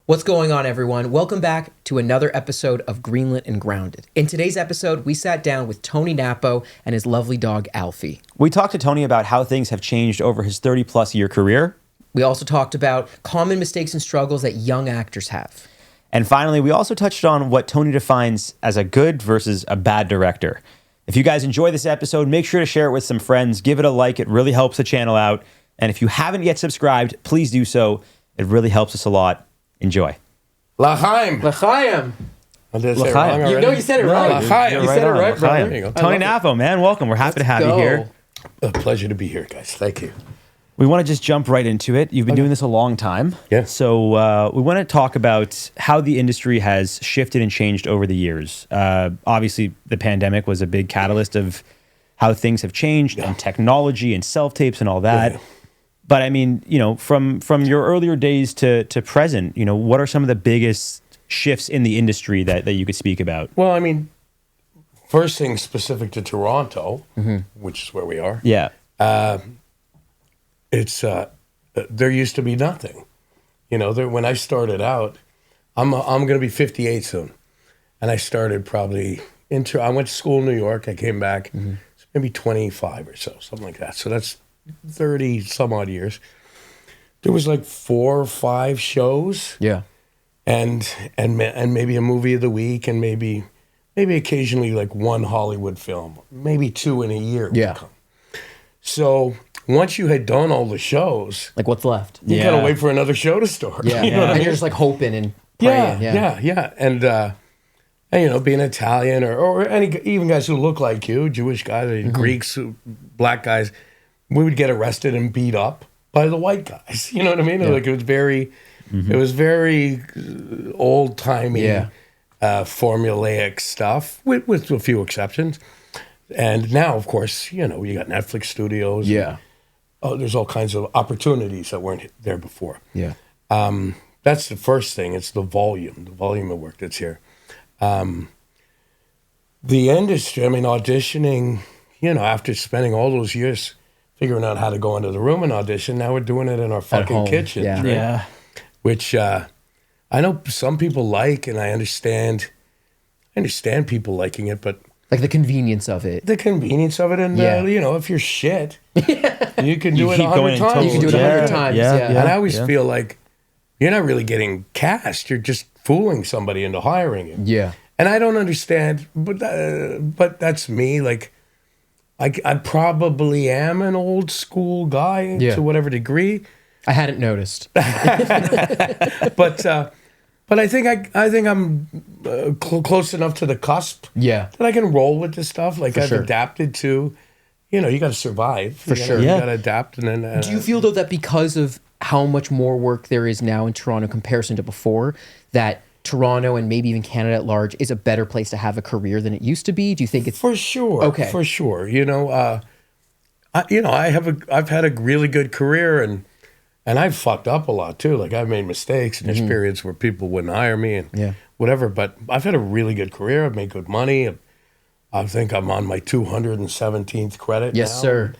What's going on, everyone? Welcome back to another episode of Greenlit and Grounded. In today's episode, we sat down with Tony Nappo and his lovely dog, Alfie. We talked to Tony about how things have changed over his 30-plus year career. We also talked about common mistakes and struggles that young actors have. And finally, we also touched on what Tony defines as a good versus a bad director. If you guys enjoy this episode, make sure to share it with some friends. Give it a like. It really helps the channel out. And if you haven't yet subscribed, please do so. It really helps us a lot. Enjoy. L'chaim. L'chaim. I did say it wrong already. You know you said it right. L'chaim. You said it right, brother. There you go. Tony Nappo, man, welcome. We're happy to have you here. A pleasure to be here, guys. Thank you. We want to just jump right into it. You've been doing this a long time. Yeah. So we want to talk about how the industry has shifted and changed over the years. Obviously, the pandemic was a big catalyst of how things have changed and technology and self-tapes and all that. Yeah. But I mean, you know, from your earlier days to present, you know, what are some of the biggest shifts in the industry that you could speak about? Well, I mean, first thing specific to Toronto, which is where we are. Yeah. It's there used to be nothing. You know, when I started out, I'm going to be 58 soon, and I started probably I went to school in New York. I came back, maybe 25 or so, something like that. So that's 30 some odd years. There was like 4 or 5 shows. Yeah. And maybe a movie of the week, and maybe occasionally like one Hollywood film, maybe 2 in a year. Yeah. Would come. So once you had done all the shows, Like, what's left? you gotta wait for another show to start. Yeah. You know what I And mean? you're just like hoping and praying. Yeah. And you know, being Italian or even guys who look like you, Jewish guys, Greeks, black guys, we would get arrested and beat up by the white guys. You know what I mean? Yeah. Like it was very old timey, formulaic stuff with a few exceptions. And now, of course, you know, you got Netflix studios. Yeah. There's all kinds of opportunities that weren't there before. Yeah. That's the first thing. It's the volume of work that's here. The industry, I mean, auditioning, you know, after spending all those years figuring out how to go into the room and audition, now we're doing it in our fucking home. kitchens, Yeah. right? Yeah. Which I know some people like, and I understand people liking it, but Like the convenience of it. the convenience of it, and you know, if you're shit, you can do it keep 100 going times. until- You can do it 100 times. Yeah. And I always feel like you're not really getting cast. You're just fooling somebody into hiring you. Yeah. And I don't understand, but that's me. Like, I probably am an old school guy to whatever degree. I hadn't noticed. But I think I'm close enough to the cusp Yeah. that I can roll with this stuff. Like I've sure. adapted to, you know, you got to survive. For sure. You Yeah. got to adapt, and then. Do you feel, though, that because of how much more work there is now in Toronto in comparison to before, that Toronto and maybe even Canada at large is a better place to have a career than it used to be? Do you think it's... For sure. Okay. For sure. You know, I've had a really good career, and I've fucked up a lot too. Like I've made mistakes, and there's periods where people wouldn't hire me and whatever. But I've had a really good career. I've made good money. I think I'm on my 217th credit Yes, now. sir.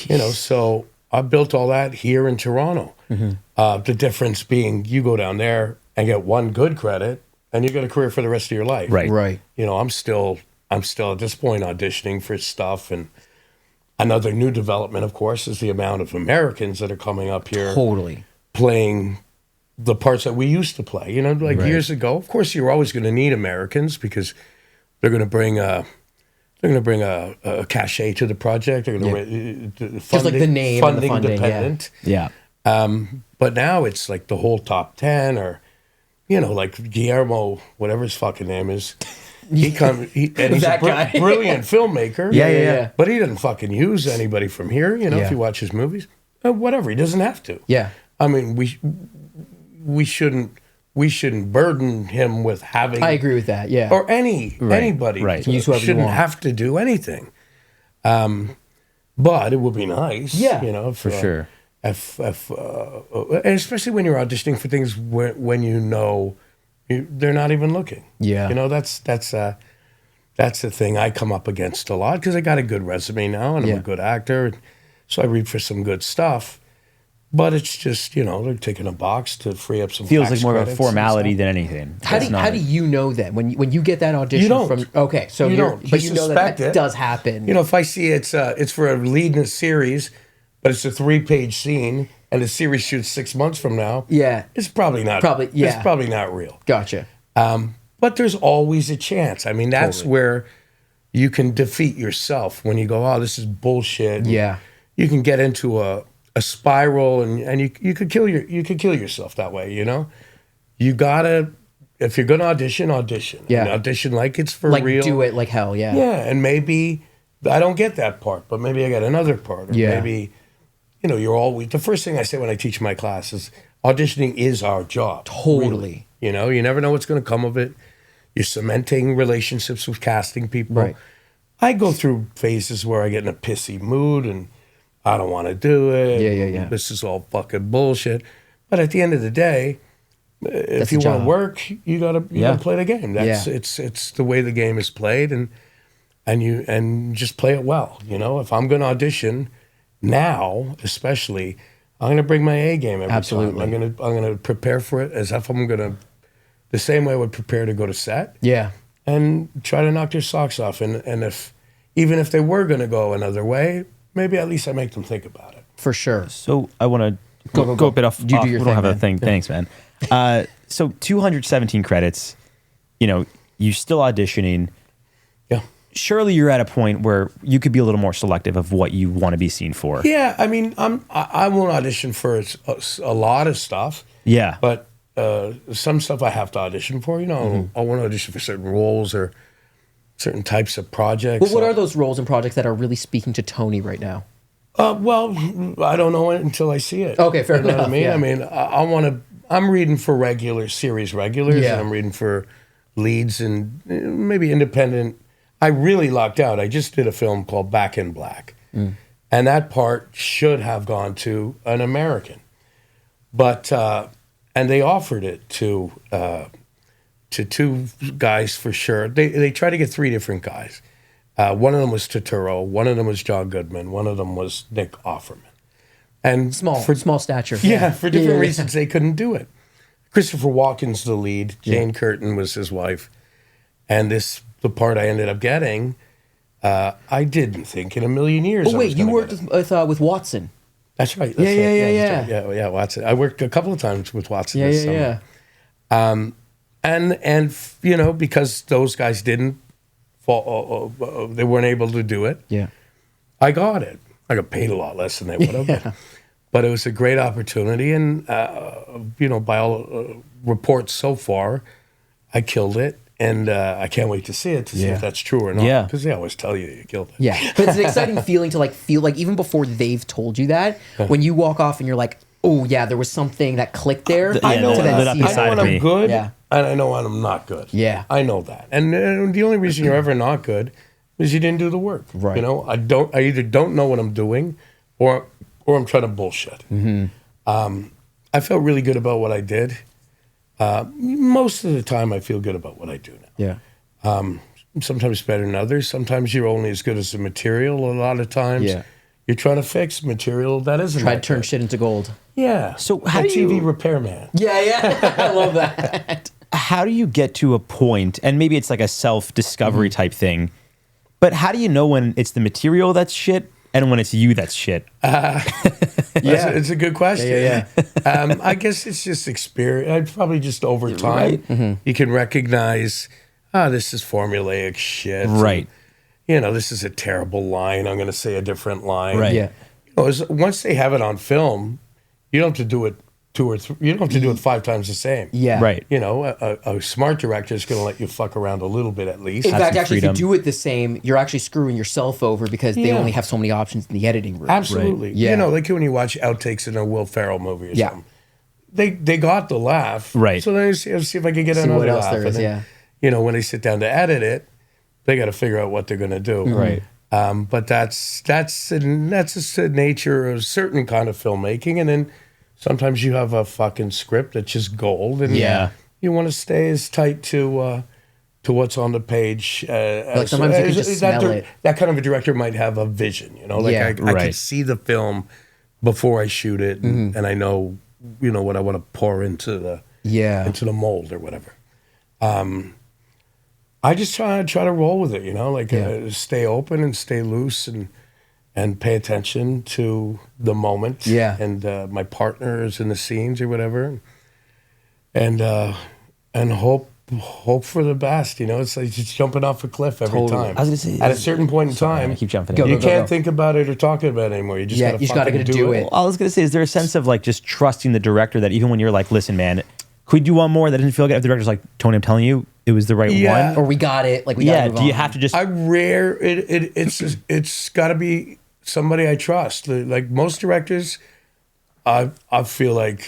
You know, so I built all that here in Toronto. The difference being you go down there and get one good credit, and you got a career for the rest of your life. Right. Right. You know, I'm still at this point auditioning for stuff, and another new development, of course, is the amount of Americans that are coming up here Totally. playing the parts that we used to play. You know, like years ago, of course, you're always going to need Americans because they're going to bring a cachet to the project. They're going to Just like the name and the funding, dependent. Yeah. But now it's like the whole top 10, or you know, like Guillermo, whatever his fucking name is. And he's That a guy. brilliant filmmaker. Yeah. But he doesn't fucking use anybody from here. You know, Yeah. if you watch his movies, whatever, he doesn't have to. Yeah. I mean, we shouldn't burden him with having. I agree with that. Yeah. Or anybody. Right. Use whoever you shouldn't want. have to do anything. But it would be nice. Yeah. You know, For sure. and especially when you're auditioning for things when you know they're not even looking. Yeah. You know, that's the thing I come up against a lot because I got a good resume now and I'm a good actor. So I read for some good stuff. But it's just, they're taking a box to free up some Feels tax like more of a credits and formality stuff. than anything. How do you know that when you get that audition You don't. from? Okay, so You you're, don't. but You you know suspect that it. does happen. If I see it's for a lead in a series, but it's a 3-page scene, and the series shoots 6 months from now, Yeah. it's probably not. Yeah. It's probably not real. Gotcha. But there's always a chance. I mean, that's where you can defeat yourself when you go, oh, this is bullshit. And Yeah. you can get into a spiral, and you could kill yourself that way. You gotta, if you're gonna audition. Yeah. And audition like it's for Like real. do it like hell. Yeah. Yeah, and maybe I don't get that part, but maybe I get another part. Or Yeah. maybe, you're always, the first thing I say when I teach my class is auditioning is our job. Totally. Really. You never know what's going to come of it. You're cementing relationships with casting people. Right. I go through phases where I get in a pissy mood and I don't want to do it. Yeah. This is all fucking bullshit. But at the end of the day, if you the want to job. work, you gotta play the game. That's it's the way the game is played, and just play it well. If I'm going to audition now, especially, I'm going to bring my A game every Absolutely. time. I'm going to prepare for it as if I'm going to, the same way I would prepare to go to set. Yeah. And try to knock their socks off. And even if they were going to go another way, maybe at least I make them think about it. For sure. So I want to Go. go a bit off. You do off. your We thing, don't have a man. thing. Thanks, man. So 217 credits. You're still auditioning. Yeah. Surely you're at a point where you could be a little more selective of what you want to be seen for. Yeah, I mean, I won't audition for a lot of stuff. Yeah. But some stuff I have to audition for. I want to audition for certain roles or certain types of projects. Well, what are those roles and projects that are really speaking to Tony right now? Well, I don't know it until I see it. Okay, fair You know what enough, I mean? yeah. I mean, I want to. I'm reading for series regulars, Yeah. and I'm reading for leads and maybe independent. I really lucked out. I just did a film called Back in Black, and that part should have gone to an American, but and they offered it to two guys for sure. They tried to get 3 different guys. One of them was Turturro, one of them was John Goodman, one of them was Nick Offerman. And Small stature. yeah, for different reasons they couldn't do it. Christopher Walken's the lead. Jane Curtin was his wife. And the part I ended up getting, I didn't think in a million years. Oh I was wait, you gonna worked get it. with Watson. That's right. That's Yeah, right. yeah, that's right. Yeah, Watson. I worked a couple of times with Watson Yeah, this yeah, summer. yeah. And because those guys didn't they weren't able to do it. Yeah. I got it. I got paid a lot less than they would have. But it was a great opportunity. And, by all reports so far, I killed it. And I can't wait to see it to see if that's true or not. Yeah. Because they always tell you killed it. Yeah, but it's an exciting feeling to feel like even before they've told you that, when you walk off and you're like, oh yeah, there was something that clicked there. I know that when lit up inside of I'm me. good, Yeah. and I know when I'm not good. Yeah. I know that. And the only reason you're ever not good is you didn't do the work. Right. I either don't know what I'm doing, or I'm trying to bullshit. I felt really good about what I did. Most of the time, I feel good about what I do now. Yeah. Sometimes better than others. Sometimes you're only as good as the material. A lot of times, Yeah. you're trying to fix material that isn't. Try to that turn good. shit into gold. Yeah. So how a do you- TV repairman? Yeah. I love that. How do you get to a point, and maybe it's like a self-discovery type thing, but how do you know when it's the material that's shit and when it's you that's shit? It's a good question. Yeah. I guess it's just experience. Probably just over time, you can recognize, this is formulaic shit. Right. This is a terrible line. I'm going to say a different line. Right. Yeah. Once they have it on film, you don't have to do it 2 or 3. You don't have to do it 5 times the same. Yeah. Right. A smart director is going to let you fuck around a little bit at least. In fact, some actually, if you freedom. do it the same, you're actually screwing yourself over because they Yeah. only have so many options in the editing room. Absolutely. Yeah. Like when you watch outtakes in a Will Ferrell movie or Yeah. something. They got the laugh. Right. So then see if I can get See another what else laugh. there is, And then, when they sit down to edit it, they got to figure out what they're going to do. Right. But that's just the nature of certain kind of filmmaking. And then sometimes you have a fucking script that's just gold. And Yeah. you want to stay as tight to what's on the page. Sometimes you can just smell it. That kind of a director might have a vision, Yeah. I Right. could see the film before I shoot it, and I know, what I want to pour into the mold or whatever. I just try to roll with it, stay open and stay loose and pay attention to the moment. Yeah. And my partners in the scenes or whatever, and hope for the best. It's like just jumping off a cliff every time. I was gonna say, at a certain point in time, I keep jumping. You can't think about it or talk about it anymore. You just gotta do it. Well, I was gonna say, is there a sense of like just trusting the director that even when you're like, listen, man, could you want more? That doesn't feel good. If the director's like, Tony, I'm telling you, it was the right one. Or we got it. Like we got to move do you on. have to just? It's got to be somebody I trust. Like most directors, I feel like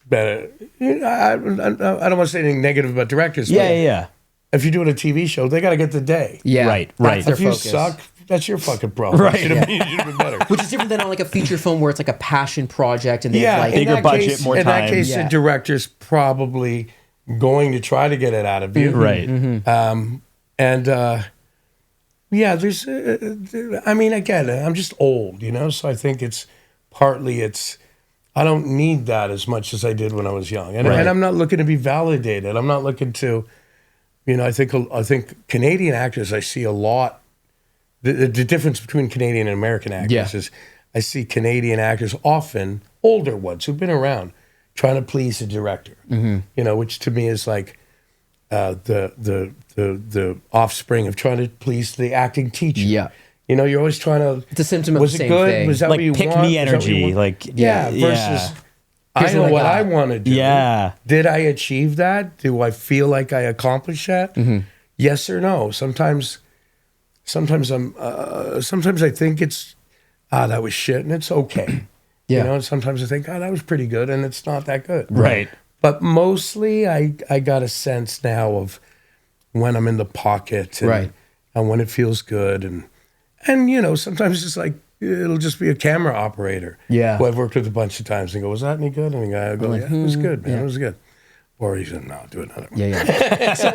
better. I don't want to say anything negative about directors. Yeah. If you're doing a TV show, they got to get the day. Yeah. Right. That's their If you focus. suck, that's your fucking problem. Right. You should have been better. Which is different than on like a feature film where it's like a passion project and they like in bigger that budget, case, more in that time. case, Yeah. the director's probably going to try to get it out of you. Right. There's. I mean, again, I'm just old, so I think it's partly I don't need that as much as I did when I was young, and I'm not looking to be validated. I'm not looking to, I think Canadian actors, I see a lot. The difference between Canadian and American actors is I see Canadian actors, often older ones who've been around, trying to please the director. Which to me is like the offspring of trying to please the acting teacher. Yeah. You're always trying to. It's a symptom of was the it same good? thing. Was that Like what you pick want? me Is that what you energy. want? Like versus Here's I know what I what got. I want to do. Yeah. Did I achieve that? Do I feel like I accomplished that? Yes or no? Sometimes I think it's that was shit and it's okay. Yeah. And sometimes I think, that was pretty good and it's not that good. Right. But mostly I got a sense now of when I'm in the pocket and when it feels good and sometimes it's like it'll just be a camera operator who I've worked with a bunch of times and go, was that any good? And the guy will go, it was good, man, it was good. Or he said, no, do another one. So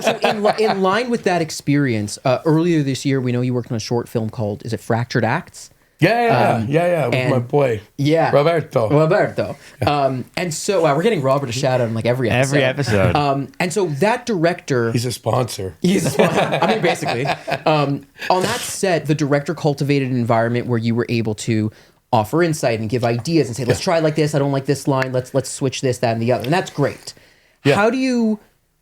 in line with that experience, earlier this year, we know you worked on a short film called, is it Fractured Acts? With my boy, Roberto. And so we're getting Robert a shout out in like every episode. And so that director, he's a sponsor. Basically, on that set, the director cultivated an environment where you were able to offer insight and give ideas and say, let's try like this. I don't like this line. Let's switch this, that, and the other. And that's great. Yeah. How do you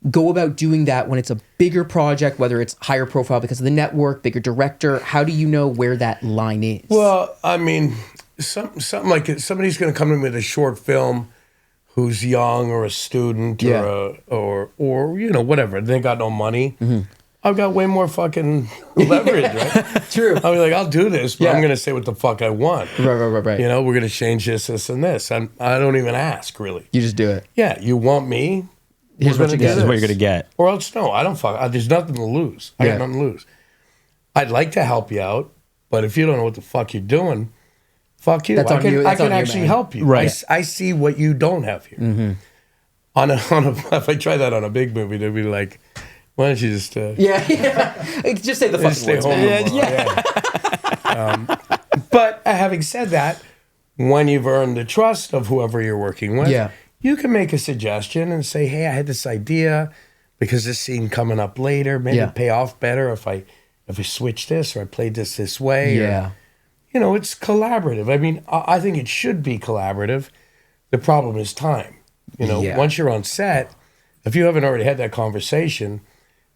go about doing that when it's a bigger project, whether it's higher profile because of the network, bigger director? How do you know where that line is? Well, I mean, something like it, somebody's going to come in with a short film who's young or a student or whatever. They got no money. I've got way more fucking leverage, right? True. I'll be like, I'll do this, but I'm going to say what the fuck I want. Right. We're going to change this, and this. I don't even ask, really. You just do it. Yeah, you want me? Here's what you get. This is what you're going to get. Or else, no, I don't fuck. There's nothing to lose. I got nothing to lose. I'd like to help you out, but if you don't know what the fuck you're doing, fuck you. That's I on can, you. I That's can on you, actually man. help you. Right. I see what you don't have here. If I try that on a big movie, they'd be like, why don't you just... Just say the fucking stay words, home man. tomorrow. But having said that, when you've earned the trust of whoever you're working with, you can make a suggestion and say, hey, I had this idea because this scene coming up later, maybe it'd pay off better if I switch this or I played this way. Or, it's collaborative. I mean, I think it should be collaborative. The problem is time. Once you're on set, if you haven't already had that conversation,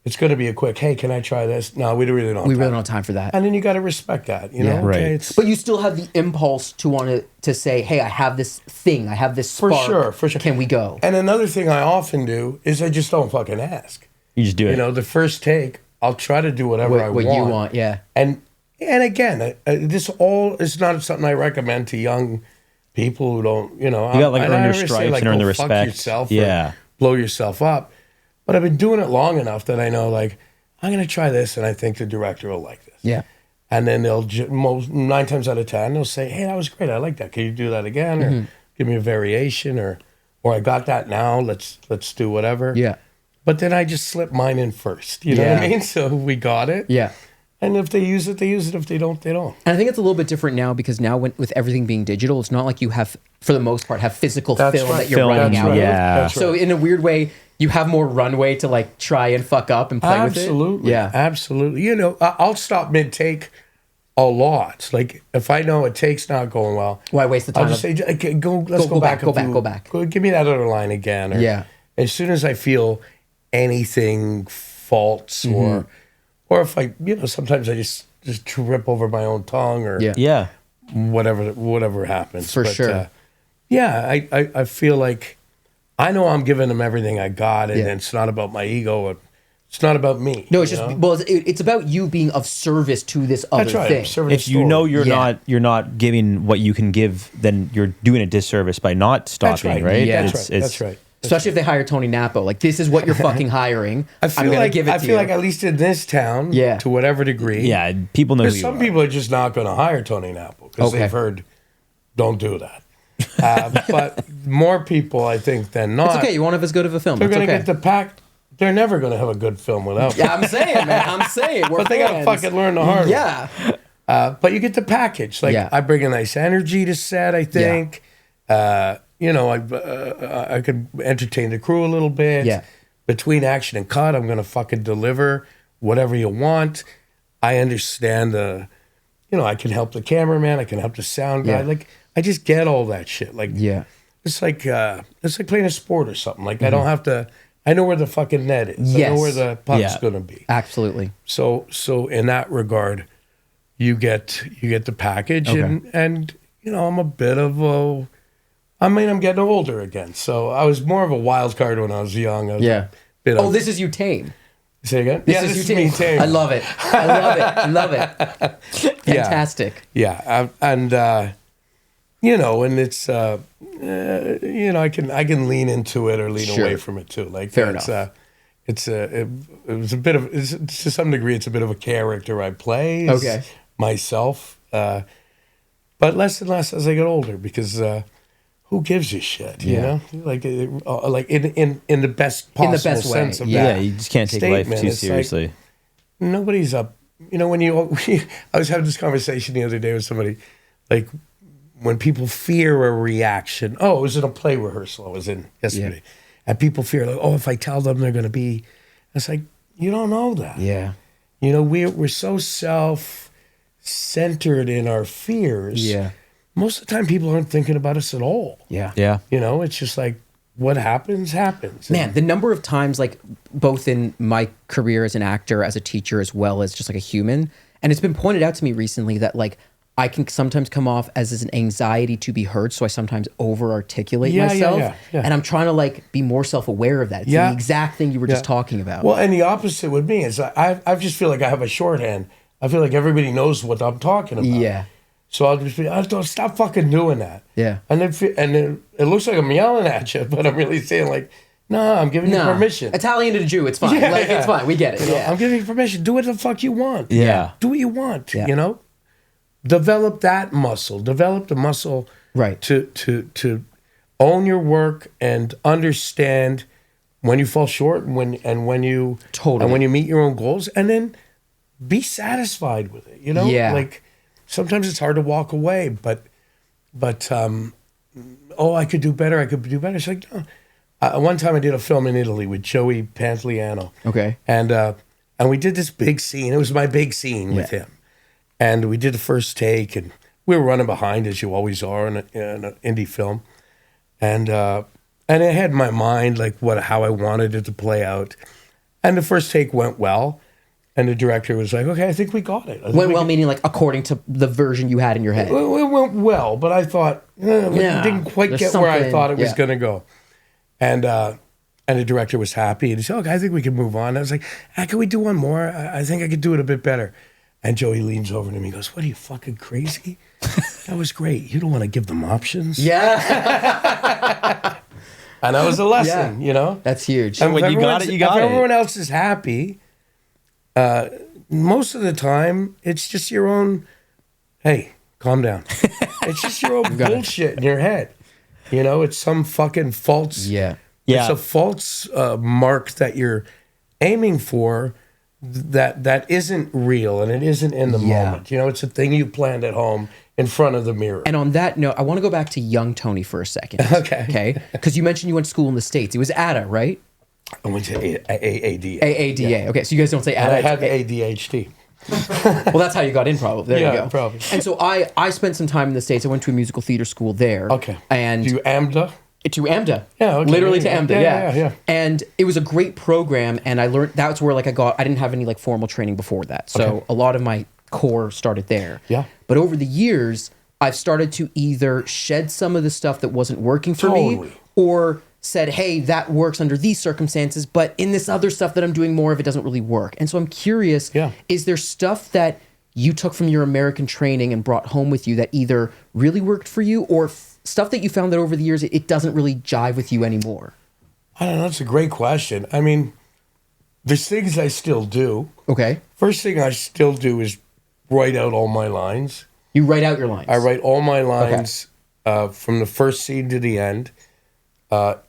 it's going to be a quick, hey, can I try this? No, we really don't have time for that. And then you got to respect that, Right. But you still have the impulse to want to say, hey, I have this thing, I have this spark. For sure. Can we go? And another thing I often do is I just don't fucking ask. You just do it. The first take, I'll try to do whatever I want. What you want, yeah. And again, this all is not something I recommend to young people who don't, you got like earn your stripes and earn the respect. Fuck yourself or blow yourself up. But I've been doing it long enough that I know, like, I'm going to try this, and I think the director will like this. Yeah. And then they'll, 9 times out of 10, they'll say, hey, that was great. I like that. Can you do that again? Or give me a variation? Or I got that now. Let's do whatever. Yeah. But then I just slip mine in first. You know what I mean? So we got it. Yeah. And if they use it, they use it. If they don't, they don't. And I think it's a little bit different now because now with everything being digital, it's not like you have, for the most part, have physical That's film right. that you're Film, running out. yeah. Of. So in a weird way, you have more runway to like try and fuck up and play with it. Absolutely. Yeah. Absolutely. You know, I'll stop mid-take a lot. Like, if I know a take's not going well, Why waste the time? I'll just say, okay, let's go back. Go back. Give me that other line again. Or, Yeah. As soon as I feel anything faults Mm-hmm. or if I, you know, sometimes I just trip over my own tongue or Yeah. Yeah. whatever happens. For sure. Yeah, I feel like I know I'm giving them everything I got, and Yeah. it's not about my ego. It's not about me. No, it's you just know? well, it's about you being of service to this other That's right. thing. Serving If the you story. know Yeah. you're not giving what you can give, then you're doing a disservice by not stopping, right? Yeah. That's right. Especially if they hire Tony Nappo, like this is what you're fucking hiring. I feel I'm gonna like give it to I feel you. like at least in this town, Yeah. to whatever degree, Yeah, people know who Because you some are. people are just not going to hire Tony Nappo because Okay. they've heard, don't do that. But more people, I think, than not, It's okay. You won't have as good of a film. they're It's going to okay. get the pack. They're never going to have a good film without. Yeah, I'm saying, man. I'm saying. We're But they got to fans. fucking learn the hard way. Yeah. But you get the package. Like, Yeah. I bring a nice energy to set, I think. You know, I could entertain the crew a little bit. Yeah. Between action and cut, I'm going to fucking deliver whatever you want. I understand you know, I can help the cameraman. I can help the sound guy. Yeah. Like, I just get all that shit. Like, Yeah. it's like playing a sport or something. Like, I don't have to, I know where the fucking net is. I Yes. know where the puck's Yeah. going to be. Absolutely. So in that regard, you get the package, Okay. and you know, I'm a bit of a. I mean, I'm getting older again, so I was more of a wild card when I was young. I was Yeah. a bit Oh, of- this is you tame. say again. This yeah, is this you is me tame. tame. I love it. I love it. I love it. Fantastic. Yeah, and you know, and it's you know, I can lean into it or lean Sure. away from it too. Like, Fair it's, enough. it was a bit of, to some degree, it's a bit of a character I play. Okay. Myself, but less and less as I get older, because who gives a shit? You Yeah. know, like in the best possible best way, sense of yeah. Yeah, that. you just can't take life statement. too It's like, seriously. nobody's up. You know, when you, I was having this conversation the other day with somebody, like when people fear a reaction. Oh, it was in a play rehearsal I was in yesterday, and people fear, like, oh, if I tell them they're going to be, it's like, you don't know that. Yeah. You know, we're so self-centered in our fears. Yeah. Most of the time, people aren't thinking about us at all. Yeah. Yeah. You know, it's just like, what happens, happens. Man, the number of times, like both in my career as an actor, as a teacher, as well as just like a human, and it's been pointed out to me recently that like I can sometimes come off as an anxiety to be heard, so I sometimes over articulate myself, yeah. and I'm trying to like be more self aware of that. It's Yeah. the exact thing you were just talking about. Well, and the opposite with me is I just feel like I have a shorthand. I feel like everybody knows what I'm talking about. Yeah. So I'll just be, I don't stop fucking doing that. Yeah. And then it looks like I'm yelling at you, but I'm really saying like, no, I'm giving you permission. Italian to Jew, it's fine. Yeah, Like, yeah. it's fine. We get it. You know, Yeah. I'm giving you permission. Do what the fuck you want. Yeah. Do what you want. Yeah. You know, develop that muscle. Develop the muscle. Right. To own your work and understand when you fall short and when you Totally. and when you meet your own goals, and then be satisfied with it. You know, Yeah. like sometimes it's hard to walk away, but oh, I could do better. I could do better. It's like, no. One time I did a film in Italy with Joey Pantoliano. Okay. And we did this big scene. It was my big scene with him. And we did the first take, and we were running behind, as you always are in an indie film. And I had in my mind like how I wanted it to play out. And the first take went well. And the director was like, okay, I think we got it. Went well, meaning like according to the version you had in your head. It went well, but I thought, it didn't quite there's get where I something- thought it was yeah. going to go. And the director was happy. And he said, okay, I think we can move on. I was like, can we do one more? I think I could do it a bit better. And Joey leans over to me and goes, what are you, fucking crazy? That was great. You don't want to give them options? Yeah. And that was a lesson, you know? That's huge. And when if you got it, you got if it. everyone else is happy, most of the time, it's just your own, hey, calm down. It's just your own bullshit in your head. You know, it's some fucking false. Yeah. It's a false mark that you're aiming for that isn't real and it isn't in the moment. You know, it's a thing you planned at home in front of the mirror. And on that note, I want to go back to young Tony for a second. Okay. Okay. Because you mentioned you went to school in the States. It was ADA, right? I went to AADA. AADA. Yeah. Okay. So you guys don't say ADA. I have ADHD. Well, that's how you got in, probably. There you go. Probably. And so I spent some time in the States. I went to a musical theater school there. Okay. And Do you AMDA? to AMDA. Yeah, okay. Literally to AMDA, Yeah. And it was a great program, and I learned, that's where like I didn't have any like formal training before that. So a lot of my core started there. Yeah. But over the years, I've started to either shed some of the stuff that wasn't working for me, or said, hey, that works under these circumstances, but in this other stuff that I'm doing more of, it doesn't really work. And so I'm curious, is there stuff that you took from your American training and brought home with you that either really worked for you, or stuff that you found that over the years it doesn't really jive with you anymore? I don't know. That's a great question. I mean, there's things I still do. Okay. First thing I still do is write out all my lines. You write out your lines. I write all my lines from the first scene to the end, not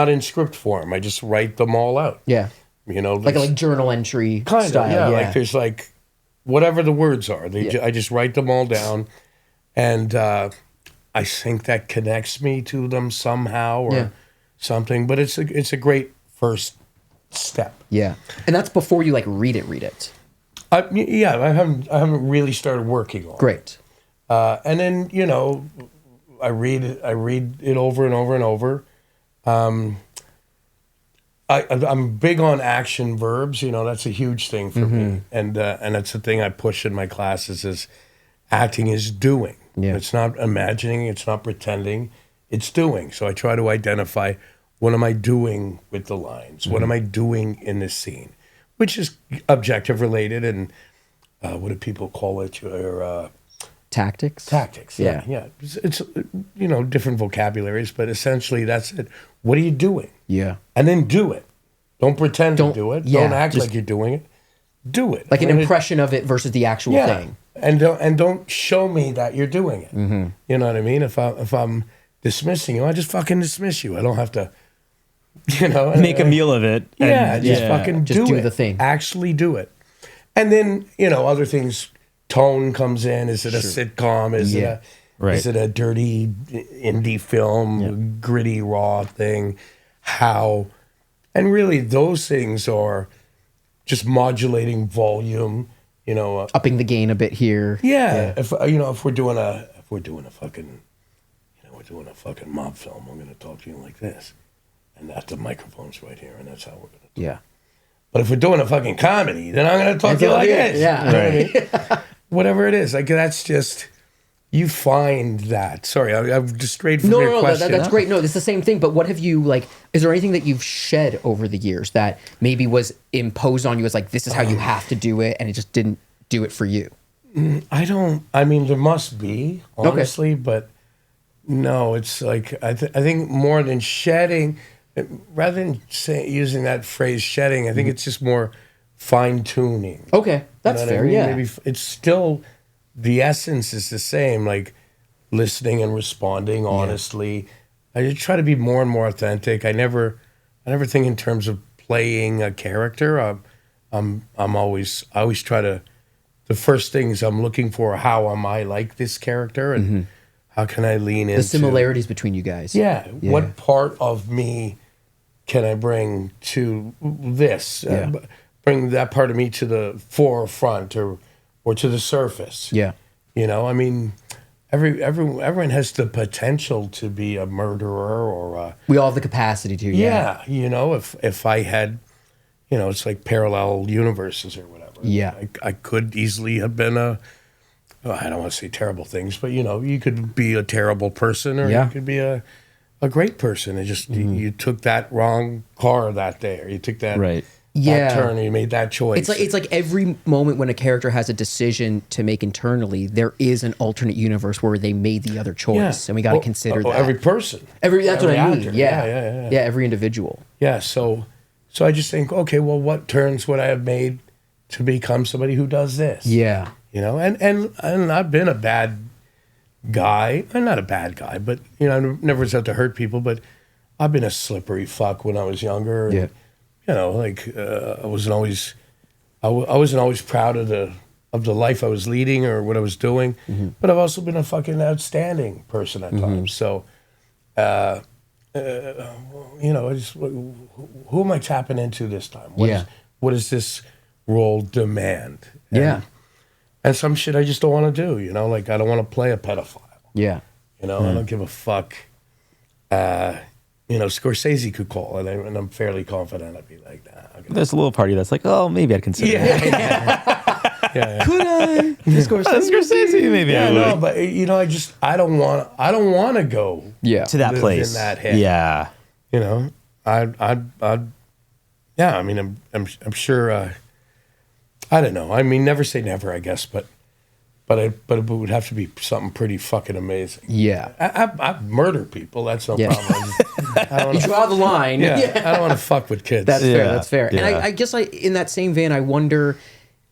in script form. I just write them all out. Yeah. You know, like a journal entry kind style. of, yeah. Like there's like whatever the words are. I just write them all down, and I think that connects me to them somehow or something. But it's a great first step. Yeah, and that's before you like read it. I haven't really started working on it. Great. And then, you know, I read it over and over and over. I'm big on action verbs. You know, that's a huge thing for me, and that's the thing I push in my classes is acting is doing. Yeah. It's not imagining. It's not pretending. It's doing. So I try to identify, what am I doing with the lines? What am I doing in this scene? Which is objective related, and what do people call it? Your tactics. Tactics. Yeah. It's you know, different vocabularies, but essentially that's it. What are you doing? Yeah. And then do it. Don't pretend to do it. Yeah, don't act like you're doing it. Do it. Like an impression of it versus the actual thing. And don't show me that you're doing it. You know what I mean? If I'm dismissing you, I just fucking dismiss you. I don't have to, you know, make a meal of it. Just fucking just do it. the thing. Actually do it. And then, you know, other things. Tone comes in. Is it a sitcom? Is it a dirty indie film, gritty, raw thing? How? And really, those things are just modulating volume. You know, upping the gain a bit here. Yeah. If we're doing a fucking, we're doing a fucking mob film, I'm going to talk to you like this, and that's the microphone's right here, and that's how we're going to talk. Yeah. But if we're doing a fucking comedy, then I'm going to talk to you like this. Yeah. You know what I mean? Whatever it is, like that's just, you find that. Sorry, I've just strayed from your question. That's great. No, it's the same thing. But what have you, like, is there anything that you've shed over the years that maybe was imposed on you as like, this is how you have to do it, and it just didn't do it for you? I mean, there must be, honestly, but no, it's like, I think more than shedding, rather than using that phrase shedding, I think it's just more fine tuning. Okay, that's fair. I mean? Yeah, maybe it's still, the essence is the same, like listening and responding honestly. I just try to be more and more authentic. I never think in terms of playing a character. I always try to, the first things I'm looking for, how am I like this character, and how can I lean into the similarities between you guys? Yeah, what part of me can I bring to this? Bring that part of me to the forefront or to the surface. Yeah. You know, I mean, everyone has the potential to be a murderer or we all have the capacity to. Yeah. You know, if I had, you know, it's like parallel universes or whatever. Yeah. I could easily have been I don't want to say terrible things, but you know, you could be a terrible person or you could be a great person. It just, you took that wrong car that day, or you took that turn, and you made that choice. It's like every moment when a character has a decision to make internally, there is an alternate universe where they made the other choice, and we got to consider that. Every person. That's what I mean. Actor. Yeah, every individual. Yeah, so I just think, okay, well, what turns would I have made to become somebody who does this? Yeah. You know, and I've been a bad guy. I'm not a bad guy, but, you know, I never was out to hurt people, but I've been a slippery fuck when I was younger. And, like I wasn't always proud of the life I was leading or what I was doing, but I've also been a fucking outstanding person at times. So, I just, who am I tapping into this time? What does this role demand? And some shit I just don't want to do. Like I don't want to play a pedophile. I don't give a fuck. Scorsese could call, and I'm fairly confident I'd be like, nah. There's a little party that's like, oh, maybe I'd consider it. Could I? Scorsese, maybe I would. No, but I don't want to go to that place. In that head. Yeah. I'm sure. I don't know. I mean, never say never, I guess, but it would have to be something pretty fucking amazing. Yeah. I murder people. That's no problem. You draw the line. I don't want to fuck with kids. That's fair. That's fair. Yeah. And I guess in that same vein, I wonder,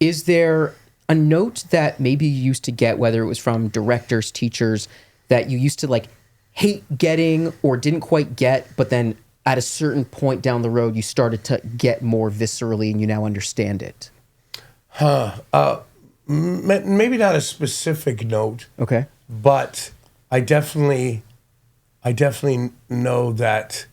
is there a note that maybe you used to get, whether it was from directors, teachers, that you used to like hate getting or didn't quite get, but then at a certain point down the road, you started to get more viscerally and you now understand it? Maybe not a specific note. Okay. But I definitely know that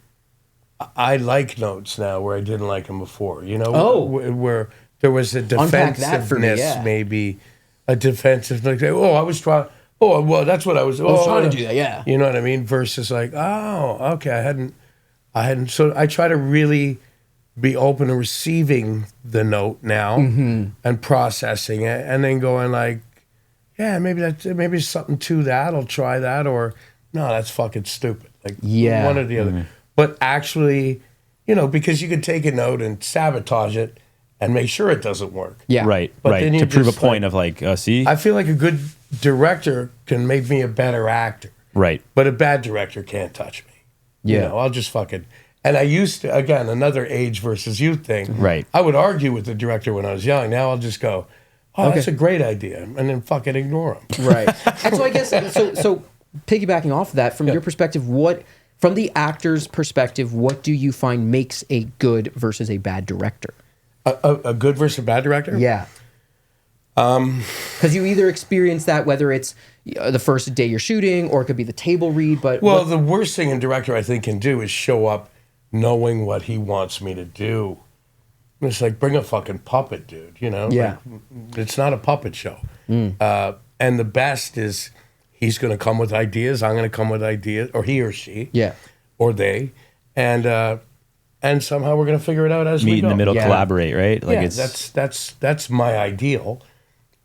I like notes now where I didn't like them before. Where there was a defensiveness, maybe a defensive. Like, I was trying. Oh, well, that's what I was. I was trying to do that. Yeah. You know what I mean? Versus like, oh, okay, I hadn't. So I try to really be open to receiving the note now and processing it, and then going like, yeah, maybe there's something to that. I'll try that, or no, that's fucking stupid. Like one or the other. But actually, because you could take a note and sabotage it and make sure it doesn't work. Yeah, right. But then to prove a point of like, see, I feel like a good director can make me a better actor. Right. But a bad director can't touch me. Yeah. I'll just fucking. And I used to, again, another age versus youth thing. Right. I would argue with the director when I was young. Now I'll just go, that's a great idea, and then fucking ignore him. Right. And so I guess, so piggybacking off of that, from your perspective, from the actor's perspective, what do you find makes a good versus a bad director? A good versus a bad director? Yeah. Because you either experience that, whether it's the first day you're shooting, or it could be the table read. But the worst thing a director I think can do is show up knowing what he wants me to do. It's like, bring a fucking puppet, dude. Yeah. Like, it's not a puppet show. And the best is he's going to come with ideas. I'm going to come with ideas, or he or she. Yeah. Or they, and somehow we're going to figure it out as we go. Meet in the middle, collaborate, right? Like that's my ideal.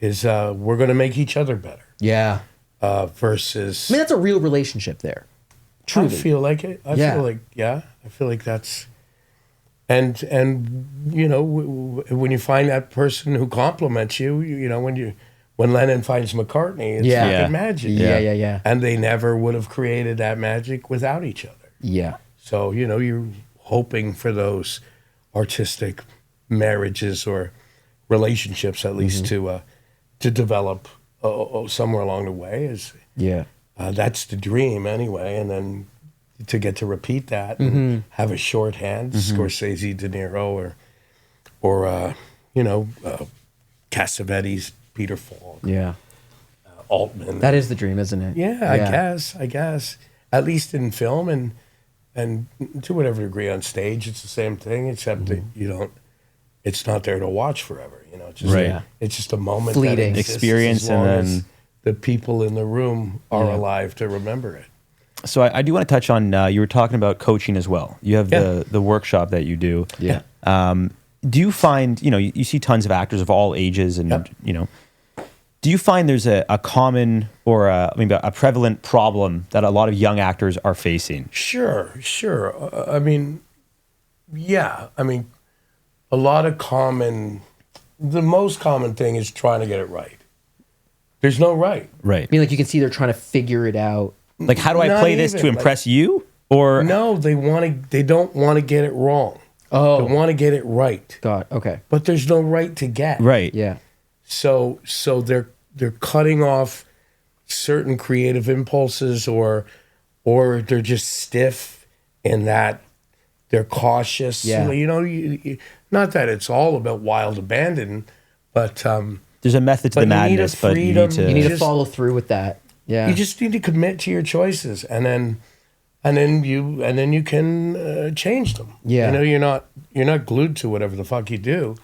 Is we're going to make each other better. Yeah. Versus. I mean, that's a real relationship there. Truly. I feel like it. I feel like that's. And when you find that person who compliments you, when Lennon finds McCartney, it's fucking magic. Yeah. And they never would have created that magic without each other. Yeah. So, you're hoping for those artistic marriages or relationships, at least, to develop somewhere along the way. That's the dream anyway. And then to get to repeat that and have a shorthand, Scorsese, De Niro, or Cassavetes, Peter Falk. Yeah. Altman. That is the dream, isn't it? Yeah, I guess. At least in film and to whatever degree on stage, it's the same thing, except that it's not there to watch forever. It's just, it's just a moment. Fleeting experience, and then the people in the room are alive to remember it. So I do want to touch on, you were talking about coaching as well. You have the workshop that you do. Yeah. Do you find, you see tons of actors of all ages and, do you find there's a common or a prevalent problem that a lot of young actors are facing? Sure. A lot of the most common thing is trying to get it right. There's no right. Right. I mean, like you can see they're trying to figure it out. Like, how do I play this to impress you? Or no, they don't want to get it wrong. Oh, they want to get it right. God. Okay. But there's no right to get. Right. Yeah. So they're cutting off certain creative impulses, or they're just stiff in that They're cautious. Yeah. You know, not that it's all about wild abandon, but There's a method to the you need a madness, but you freedom. need to. You need to just- follow through with that. Yeah. you just need to commit to your choices, and then you can change them. Yeah. You know, you're not glued to whatever the fuck you do.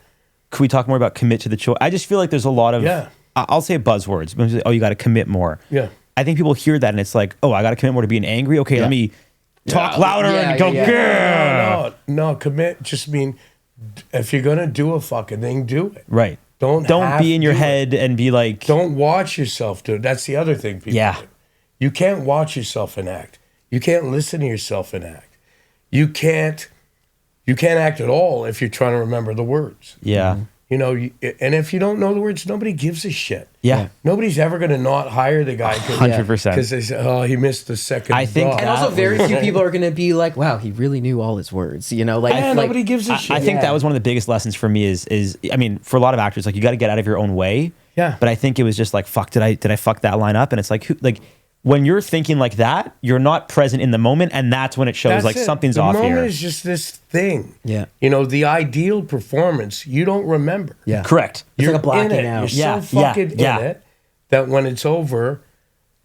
Can we talk more about commit to the choice? I just feel like there's a lot of, Yeah. I'll say buzzwords. Oh, you got to commit more. Yeah. I think people hear that and it's like, oh, I got to commit more to being angry. Okay, Yeah. let me talk louder Yeah, and go, yeah, yeah. No, commit just mean if you're gonna do a fucking thing, do it. Right. Don't be in your do it. head and be like, Don't watch yourself do it. That's the other thing people Yeah. do. You can't watch yourself enact. You can't listen to yourself enact. You can't act at all if you're trying to remember the words. yeah. You know, and if you don't know the words, nobody gives a shit. Yeah. Nobody's ever going to not hire the guy 100%. because they say, oh, he missed the second I think dot. and also, very few people are going to be like, "Wow, he really knew all his words." You know, like, Yeah, like nobody gives a shit. I think Yeah. that was one of the biggest lessons for me is I mean, for a lot of actors, like you got to get out of your own way. Yeah. But I think it was just like, fuck, did I fuck that line up? And it's like, when you're thinking like that, you're not present in the moment, and that's when it shows That's like it. something's the off moment here. is just this thing. Yeah. You know, the ideal performance, you don't remember. yeah, Correct. It's like a blacking in it. out. You're Yeah, so fucking yeah. in it that when it's over,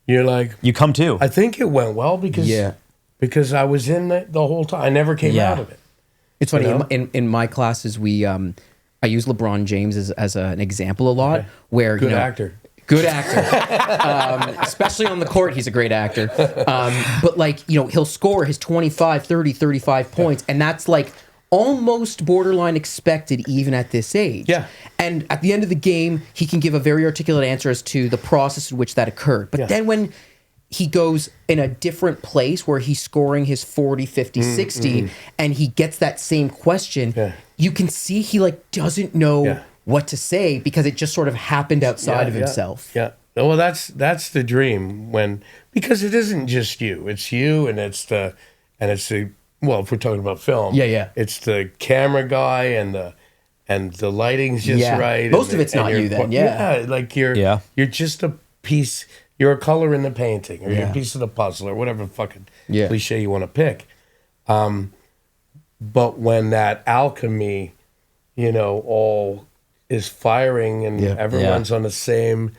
you're like, You come to. I think it went well because I was in it the whole time. I never came Yeah. out of it. It's funny, You know? in my classes, I use LeBron James as an example a lot. Where Good you know, actor. good actor, especially on the court, he's a great actor. But like, you know, he'll score his 25, 30, 35 points, and that's like almost borderline expected even at this age. Yeah. And at the end of the game, he can give a very articulate answer as to the process in which that occurred. But Yeah. then when he goes in a different place where he's scoring his 40, 50, 60, and he gets that same question, Yeah. you can see he like doesn't know Yeah. what to say because it just sort of happened outside of himself. Yeah. Well, that's the dream because it isn't just you. It's you and it's the well, if we're talking about film. Yeah. It's the camera guy and the lighting's just Yeah. right. Most and of it's not you're- you then, yeah. like Yeah. you're just a piece. You're a color in the painting, or you're Yeah. a piece of the puzzle, or whatever fucking Yeah. cliche you want to pick. But when that alchemy, you know, all is firing and Yeah. everyone's on the same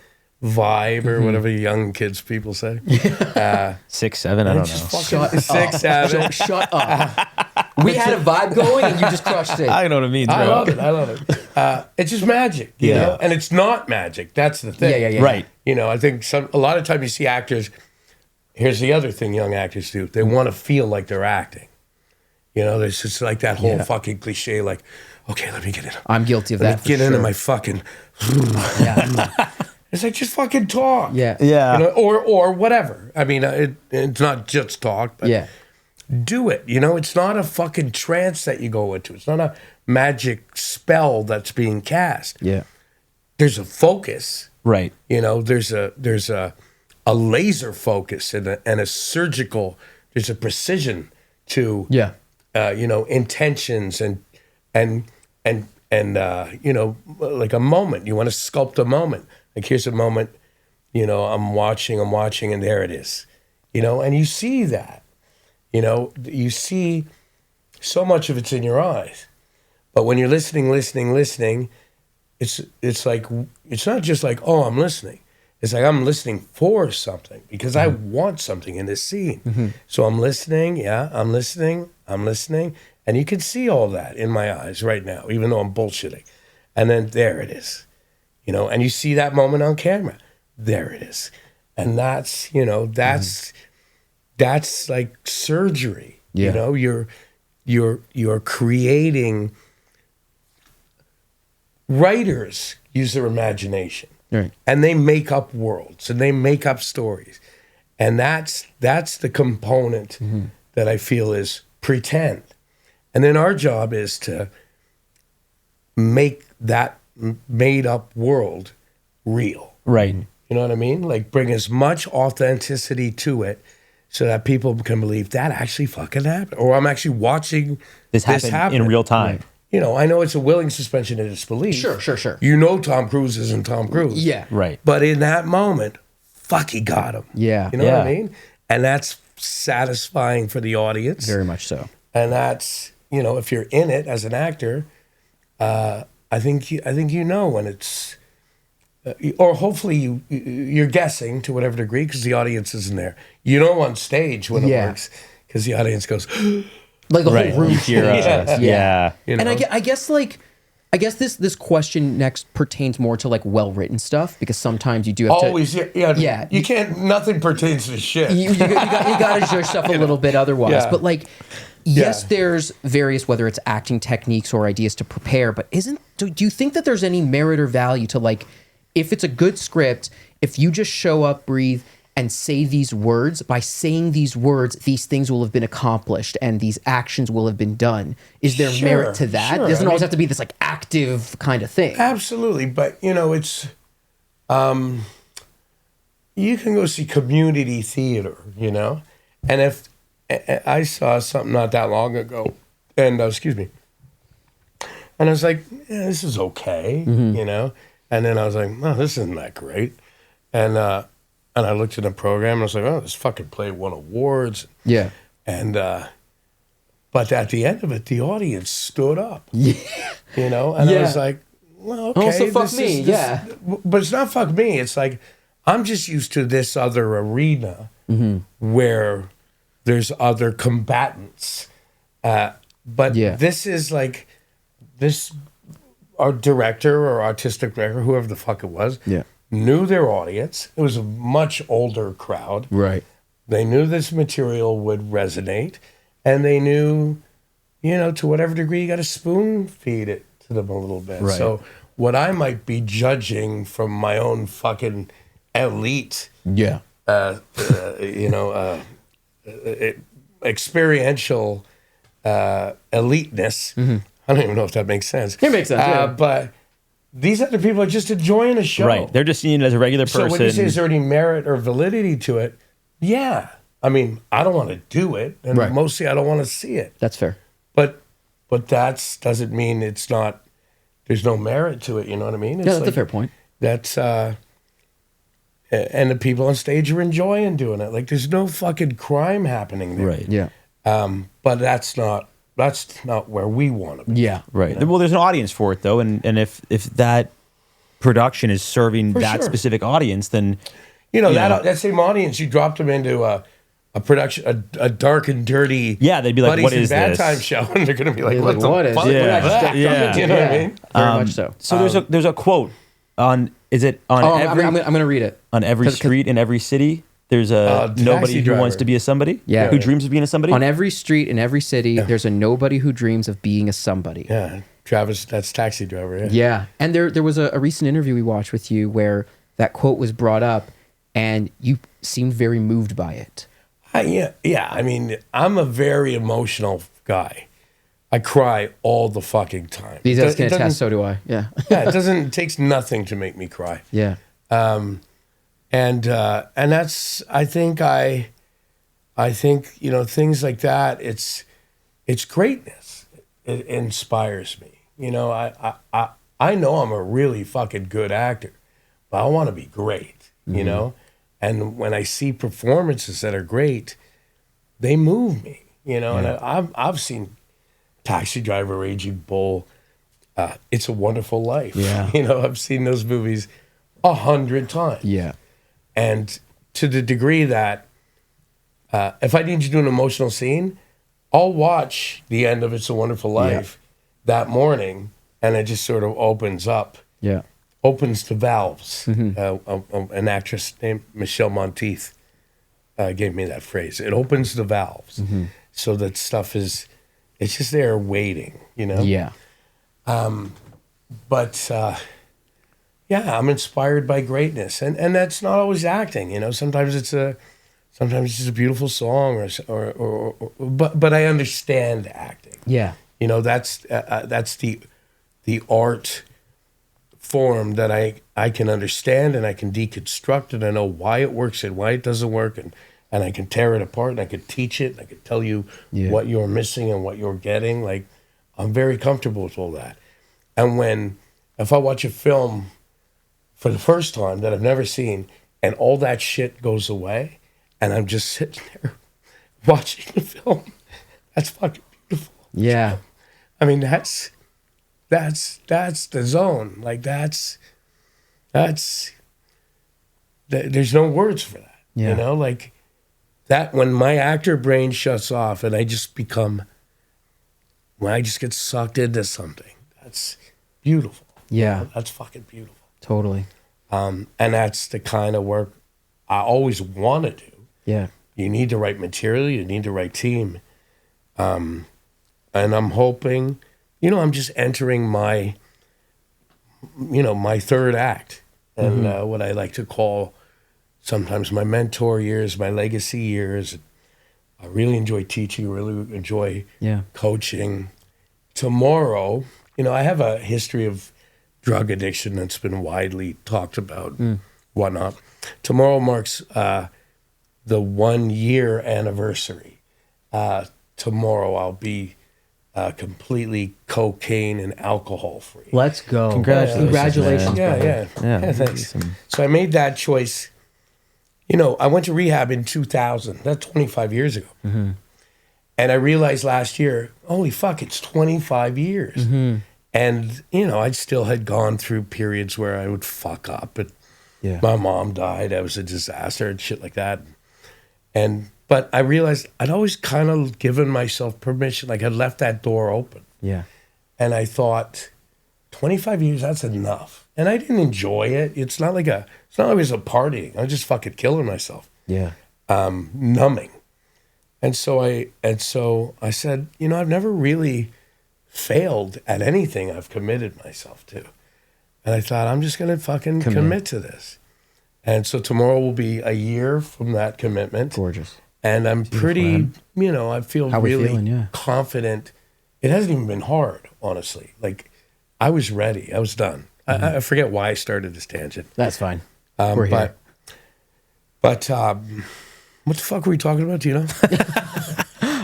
vibe or whatever young kids people say. 6, 7, I don't Just know. fucking 6, 7. Shut up. We had a vibe going and you just crushed it. I know what it means, bro. I love it. It's just magic, you Yeah. know? And it's not magic. That's the thing. Yeah. Right. You know, I think a lot of times you see actors, here's the other thing young actors do. They want to feel like they're acting. You know, there's just like that whole fucking cliche, like, okay, let me get in. I'm guilty of Let that. me For get sure. into my fucking. Yeah. It's like, just fucking talk. Yeah. Yeah. You know, or whatever. I mean, it's not just talk, but Yeah. do it. You know, it's not a fucking trance that you go into. It's not a magic spell that's being cast. Yeah. There's a focus. Right. You know, there's a laser focus and a surgical. There's a precision to Yeah. you know, intentions and you know, like a moment. You want to sculpt a moment. Like here's a moment. You know, I'm watching, and there it is. You know, and you see that. You know, you see so much of it's in your eyes. But when you're listening, it's like it's not just like, oh, I'm listening. It's like I'm listening for something because I want something in this scene. So I'm listening, I'm listening, and you can see all that in my eyes right now, even though I'm bullshitting. And then there it is, you know, and you see that moment on camera. There it is, and that's, you know, that's like surgery. Yeah. You know, you're creating. Writers use their imagination, Right. and they make up worlds and they make up stories, and that's the component that I feel is pretend, and then our job is to make that made up world real. Right. You know what I mean? Like bring as much authenticity to it so that people can believe that actually fucking happened, or I'm actually watching This happened happen. in real time. You know, I know it's a willing suspension of disbelief. Sure. You know Tom Cruise isn't Tom Cruise. Yeah. Right. But in that moment, fuck, he got him. Yeah. You know what I Yeah. mean? And that's satisfying for the audience. Very much so. And that's, if you're in it as an actor, I think you know when it's, or hopefully you're guessing to whatever degree because the audience isn't there. You know on stage when it works because the audience goes like the whole room. Yeah. And I guess this question next pertains more to like well-written stuff because sometimes you do have to you can't, nothing pertains to shit. You got to judge stuff a little bit otherwise. But like, yes, there's various, whether it's acting techniques or ideas to prepare, but do you think that there's any merit or value to like, if it's a good script, if you just show up, breathe, and say these words, by saying these words, these things will have been accomplished and these actions will have been done. Is there merit to that? It doesn't always have to be this like active kind of thing. Absolutely. But it's, you can go see community theater, and if I saw something not that long ago and excuse me, and I was like, this is okay, and then I was like, oh, this isn't that great. And I looked at the program and I was like, oh, this fucking play won awards. Yeah. And, but at the end of it, the audience stood up. Yeah. And I was like, well, okay. Also fuck me, But it's not fuck me. It's like, I'm just used to this other arena where there's other combatants. But this is like, our director or artistic director, whoever the fuck it was, knew their audience. It was a much older crowd. Right. They knew this material would resonate, and they knew, to whatever degree you got to spoon feed it to them a little bit. Right. So what I might be judging from my own fucking elite, experiential eliteness. I don't even know if that makes sense. It makes sense. But these other people are just enjoying a show. Right. They're just seeing it as a regular person. So when you say is there any merit or validity to it? Yeah. I mean, I don't want to do it. And mostly I don't want to see it. That's fair. But doesn't mean it's not, there's no merit to it. You know what I mean? It's that's a fair point. That's, and the people on stage are enjoying doing it. Like there's no fucking crime happening there. Right. Yeah. But that's not where we want to be. Yeah. Right. Well, there's an audience for it though, and if that production is serving that specific audience, then that same audience, you dropped them into a production, a dark and dirty, they'd be like, "What is bad this?" time show?" And they're going to be like, "What the fuck?" You know what I mean? Very much so. So there's a quote on. Is it on every? I'm going to read it. On every street in every city, there's a nobody who wants to be a somebody. Yeah. Who dreams of being a somebody. On every street in every city, there's a nobody who dreams of being a somebody. Yeah. Travis, that's Taxi Driver. Yeah. Yeah. And there was a recent interview we watched with you where that quote was brought up, and you seemed very moved by it. Yeah. I mean, I'm a very emotional guy. I cry all the fucking time. These guys can attest, so do I. Yeah. It takes nothing to make me cry. Yeah. And that's, I think, things like that, it's greatness. It inspires me. I know I'm a really fucking good actor, but I want to be great, And when I see performances that are great, they move me, And I've seen Taxi Driver, Raging Bull, It's a Wonderful Life. Yeah. I've seen those movies 100 times. Yeah. And to the degree that if I need to do an emotional scene, I'll watch the end of It's a Wonderful Life that morning, and it just sort of opens the valves. An actress named Michelle Monteith gave me that phrase. It opens the valves. So that stuff it's just there waiting, Yeah. But I'm inspired by greatness, and that's not always acting. Sometimes it's just a beautiful song, but I understand acting. Yeah. That's the art form that I can understand, and I can deconstruct it. I know why it works and why it doesn't work, and I can tear it apart, and I can teach it, and I can tell you what you're missing and what you're getting. Like, I'm very comfortable with all that. And if I watch a film for the first time that I've never seen, and all that shit goes away, and I'm just sitting there watching the film, that's fucking beautiful. Yeah. I mean, that's the zone. Like there's no words for that. Yeah. You know, like that when my actor brain shuts off and I just get sucked into something. That's beautiful. Yeah. You know, that's fucking beautiful. Totally. And that's the kind of work I always want to do. Yeah. You need the right material. You need the right team. And I'm hoping, I'm just entering my third act. And what I like to call sometimes my mentor years, my legacy years. I really enjoy teaching, really enjoy coaching. Tomorrow, I have a history of drug addiction that's been widely talked about, whatnot. Tomorrow marks the 1 year anniversary. Tomorrow I'll be completely cocaine and alcohol free. Let's go. Congratulations. Yeah, thanks. So I made that choice. I went to rehab in 2000. That's 25 years ago. Mm-hmm. And I realized last year, holy fuck, it's 25 years. Mm-hmm. And, I still had gone through periods where I would fuck up. And my mom died. I was a disaster and shit like that. But I realized I'd always kind of given myself permission. Like I'd left that door open. Yeah. And I thought, 25 years, that's enough. And I didn't enjoy it. It's not like it was a partying. I was just fucking killing myself. Yeah. Numbing. And so I said, I've never really failed at anything I've committed myself to. And I thought, I'm just going to fucking commit to this. And so tomorrow will be a year from that commitment. Gorgeous. And I'm pretty, I feel really confident. It hasn't even been hard, honestly. Like, I was ready. I was done. I forget why I started this tangent. That's fine. We're here. But what the fuck were we talking about? Do you know?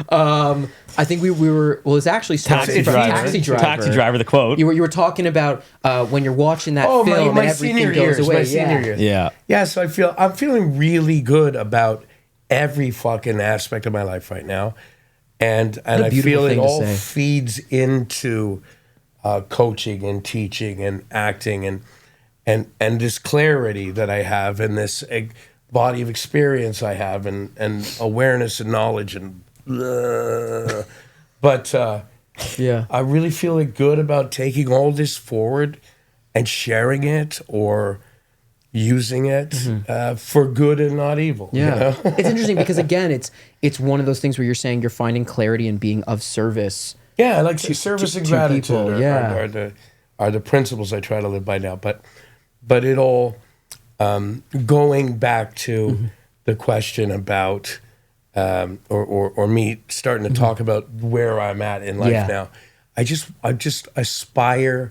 I think we were. Well, it's actually Taxi driver. The quote. You were talking about when you're watching that film my and everything senior goes years, away. my senior years. Yeah. So I'm feeling really good about every fucking aspect of my life right now, and I feel it all feeds into coaching and teaching and acting and this clarity that I have and this body of experience I have and awareness and knowledge and but I really feel good about taking all this forward and sharing it or using it for good and not evil. Yeah. It's interesting because again, it's one of those things where you're saying you're finding clarity and being of service. Yeah, like service and gratitude people, are the principles I try to live by now. But it all going back to the question about or me starting to talk about where I'm at in life now. I just aspire.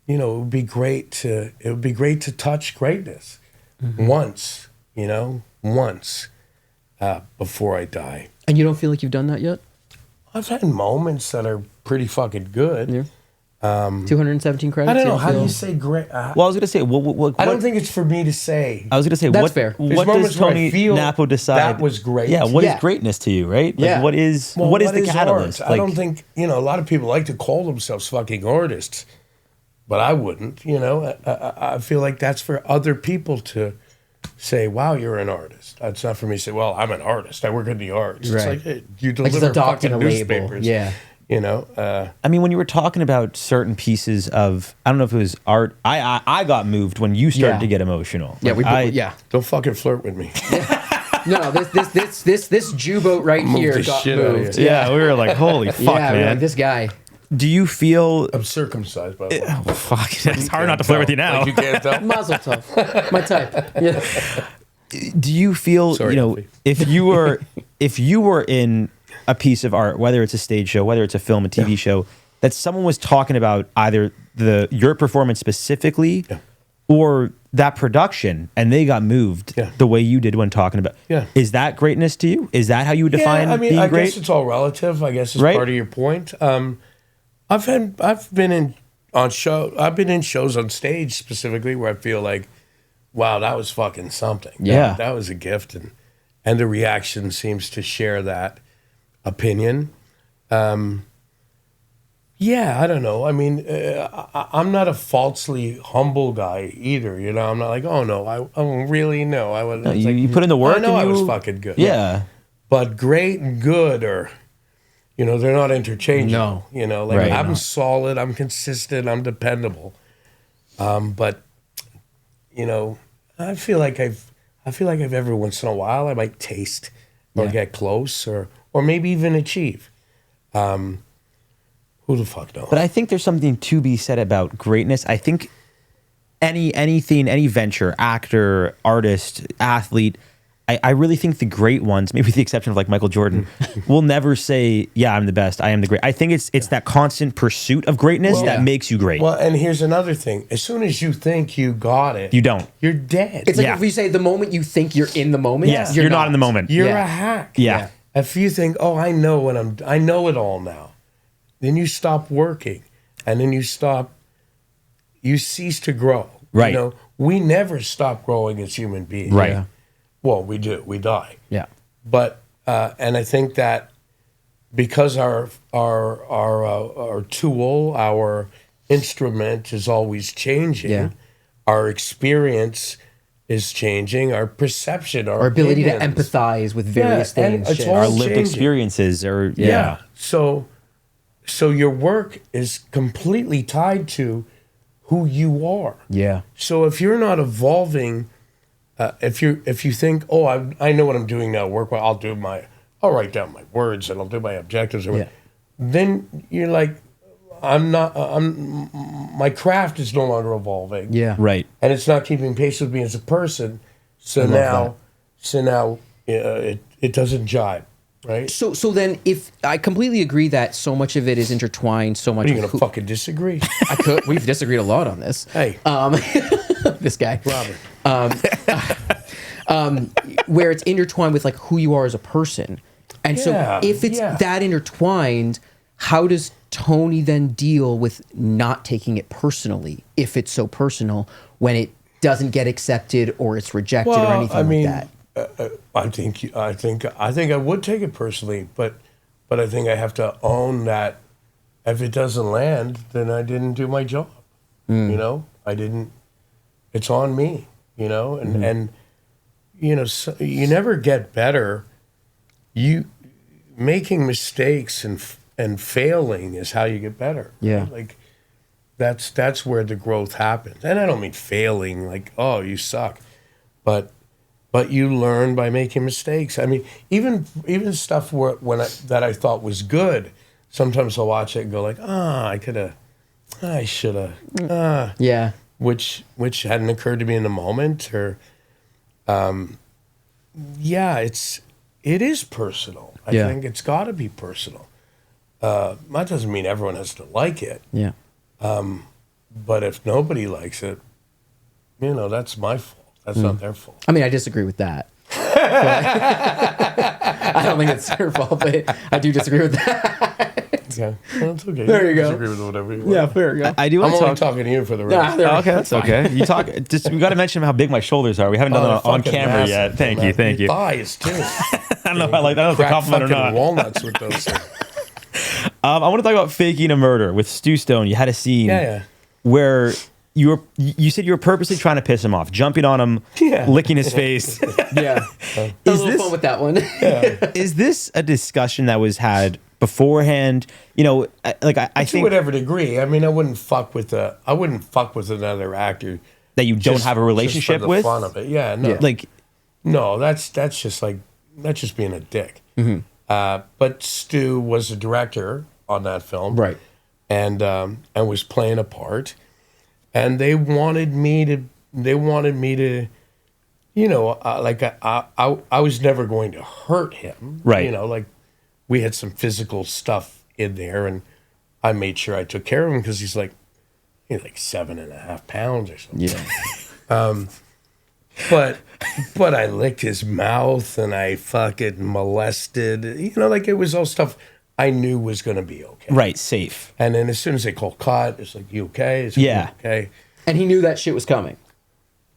It would be great to touch greatness once before I die. And you don't feel like you've done that yet? I've had moments that are pretty fucking good. Yeah. 217 credits. I don't know. How do you say great? Well, I was going to say, what, I don't think it's for me to say. I was going to say, that's fair. What does Tony Nappo decide? That was great. Yeah. What is greatness to you, right? Like, what is the catalyst? I don't think, a lot of people like to call themselves fucking artists, but I wouldn't, I feel like that's for other people to say, wow, you're an artist. It's not for me to say, well, I'm an artist. I work in the arts. Right. It's like, hey, you deliver fucking newspapers. Yeah. I mean, when you were talking about certain pieces of, I don't know if it was art, I got moved when you started to get emotional. Yeah, Don't fucking flirt with me. No, this Jew boat right here got moved. Yeah, we were like, holy fuck, man. Like, this guy. Do you feel... I'm circumcised, by the way. Oh, fuck. It's hard not to flirt with you now. Like you can't tell. Mazel tov. My type. Yeah. Do you feel, Sorry, if you were in a piece of art, whether it's a stage show, whether it's a film, a TV show, that someone was talking about either your performance specifically or that production, and they got moved the way you did when talking about. Is that greatness to you? Is that how you would define being great? I guess it's all relative. I guess it's part of your point. I've been in shows on stage specifically where I feel like, wow, that was fucking something. Yeah. That was a gift, and the reaction seems to share that opinion. Yeah, I don't know. I mean, I'm not a falsely humble guy either. You know, I'm not like, oh no, I don't really know. I was. No, It's you put in the work. I know and I was you- fucking good. Yeah. But great and good are, you know, they're not interchangeable. No. You know, like Right. I'm solid, I'm consistent, I'm dependable. But, you know, I feel like every once in a while I might taste or Yeah. get close or maybe even achieve. Who the fuck knows? But I think there's something to be said about greatness. I think anything, any venture, actor, artist, athlete, I really think the great ones, maybe with the exception of like Michael Jordan, will never say, yeah, I'm the best, I am the great. I think it's that constant pursuit of greatness that makes you great. Well, and here's another thing. As soon as you think you got it, You don't. You're dead. It's like Yeah. if you say the moment you think you're in the moment, Yes, you're not in the moment. You're Yeah. a hack. Yeah. If you think, oh, I know it all now, then you stop working, and then you cease to grow. Right. You know, we never stop growing as human beings. Right. Yeah. Well, we do. We die. Yeah. But and I think that because our tool, our instrument is always changing, Yeah. our experience is changing, our perception, our Our ability to opinions. empathize with various Yeah, and things. it's shit. all Our lived changing. experiences are, Yeah. So your work is completely tied to who you are. Yeah. So if you're not evolving, if you think, oh, I know what I'm doing now, work well, I'll write down my words and I'll do my objectives, or Yeah. then you're like, my craft is no longer evolving. Yeah. Right. And it's not keeping pace with me as a person. So love now it doesn't jive, right? So then, if I completely agree that so much of it is intertwined, so much. Are you with gonna who- fucking disagree? I could. We've disagreed a lot on this. Hey, This guy, Robert. where it's intertwined with like who you are as a person, and Yeah, so if it's yeah. that intertwined, how does Tony then deal with not taking it personally if it's so personal when it doesn't get accepted or it's rejected or anything like that? I think I would take it personally, but I think I have to own that if it doesn't land, then I didn't do my job. You know, I didn't. It's on me. You know, and you know, so you never get better. You making mistakes and failing is how you get better. Yeah. right? Like that's where the growth happens. And I don't mean failing like, oh, you suck, but you learn by making mistakes. I mean, even stuff that I thought was good, sometimes I'll watch it and go like, I should have, Yeah. which hadn't occurred to me in the moment, or it is personal. I Yeah. think it's got to be personal. That doesn't mean everyone has to like it, Yeah. but if nobody likes it, you know, that's my fault. That's not their fault. I mean, I disagree with that. I don't think it's their fault, but I do disagree with that. Yeah, well, it's okay. There you go. Disagree with whatever you want. fair enough. I do I'm want to only talk. talking to you for the Nah, rest. there we Okay, go. that's okay. You talk. Just we got to mention how big my shoulders are. We haven't done that on camera yet. Thank you, thank you. Thighs too. I don't know if I like that. I don't know if it's a Crack compliment or fucking not. walnuts with those things. I want to talk about faking a murder with Stu Stone. You had a scene Yeah. where you said you were purposely trying to piss him off, jumping on him, Yeah. licking his face. Yeah. A little this- fun with that one. Is this a discussion that was had beforehand? You know, I To think whatever degree. I mean, I wouldn't fuck with another actor that you don't just- have a relationship just for the with. fun of it. Yeah, no. Like, No, that's just being a dick. Mm-hmm. But Stu was a director on that film, Right. And was playing a part, and they wanted me to, you know, like I was never going to hurt him, Right. You know, like we had some physical stuff in there, and I made sure I took care of him because he's like 7.5 pounds or something. Yeah. But I licked his mouth and I fucking molested. You know, like it was all stuff I knew was going to be okay. right, safe. And then as soon as they call cut, it's like, you okay? It's Yeah. "You okay. And he knew that shit was coming.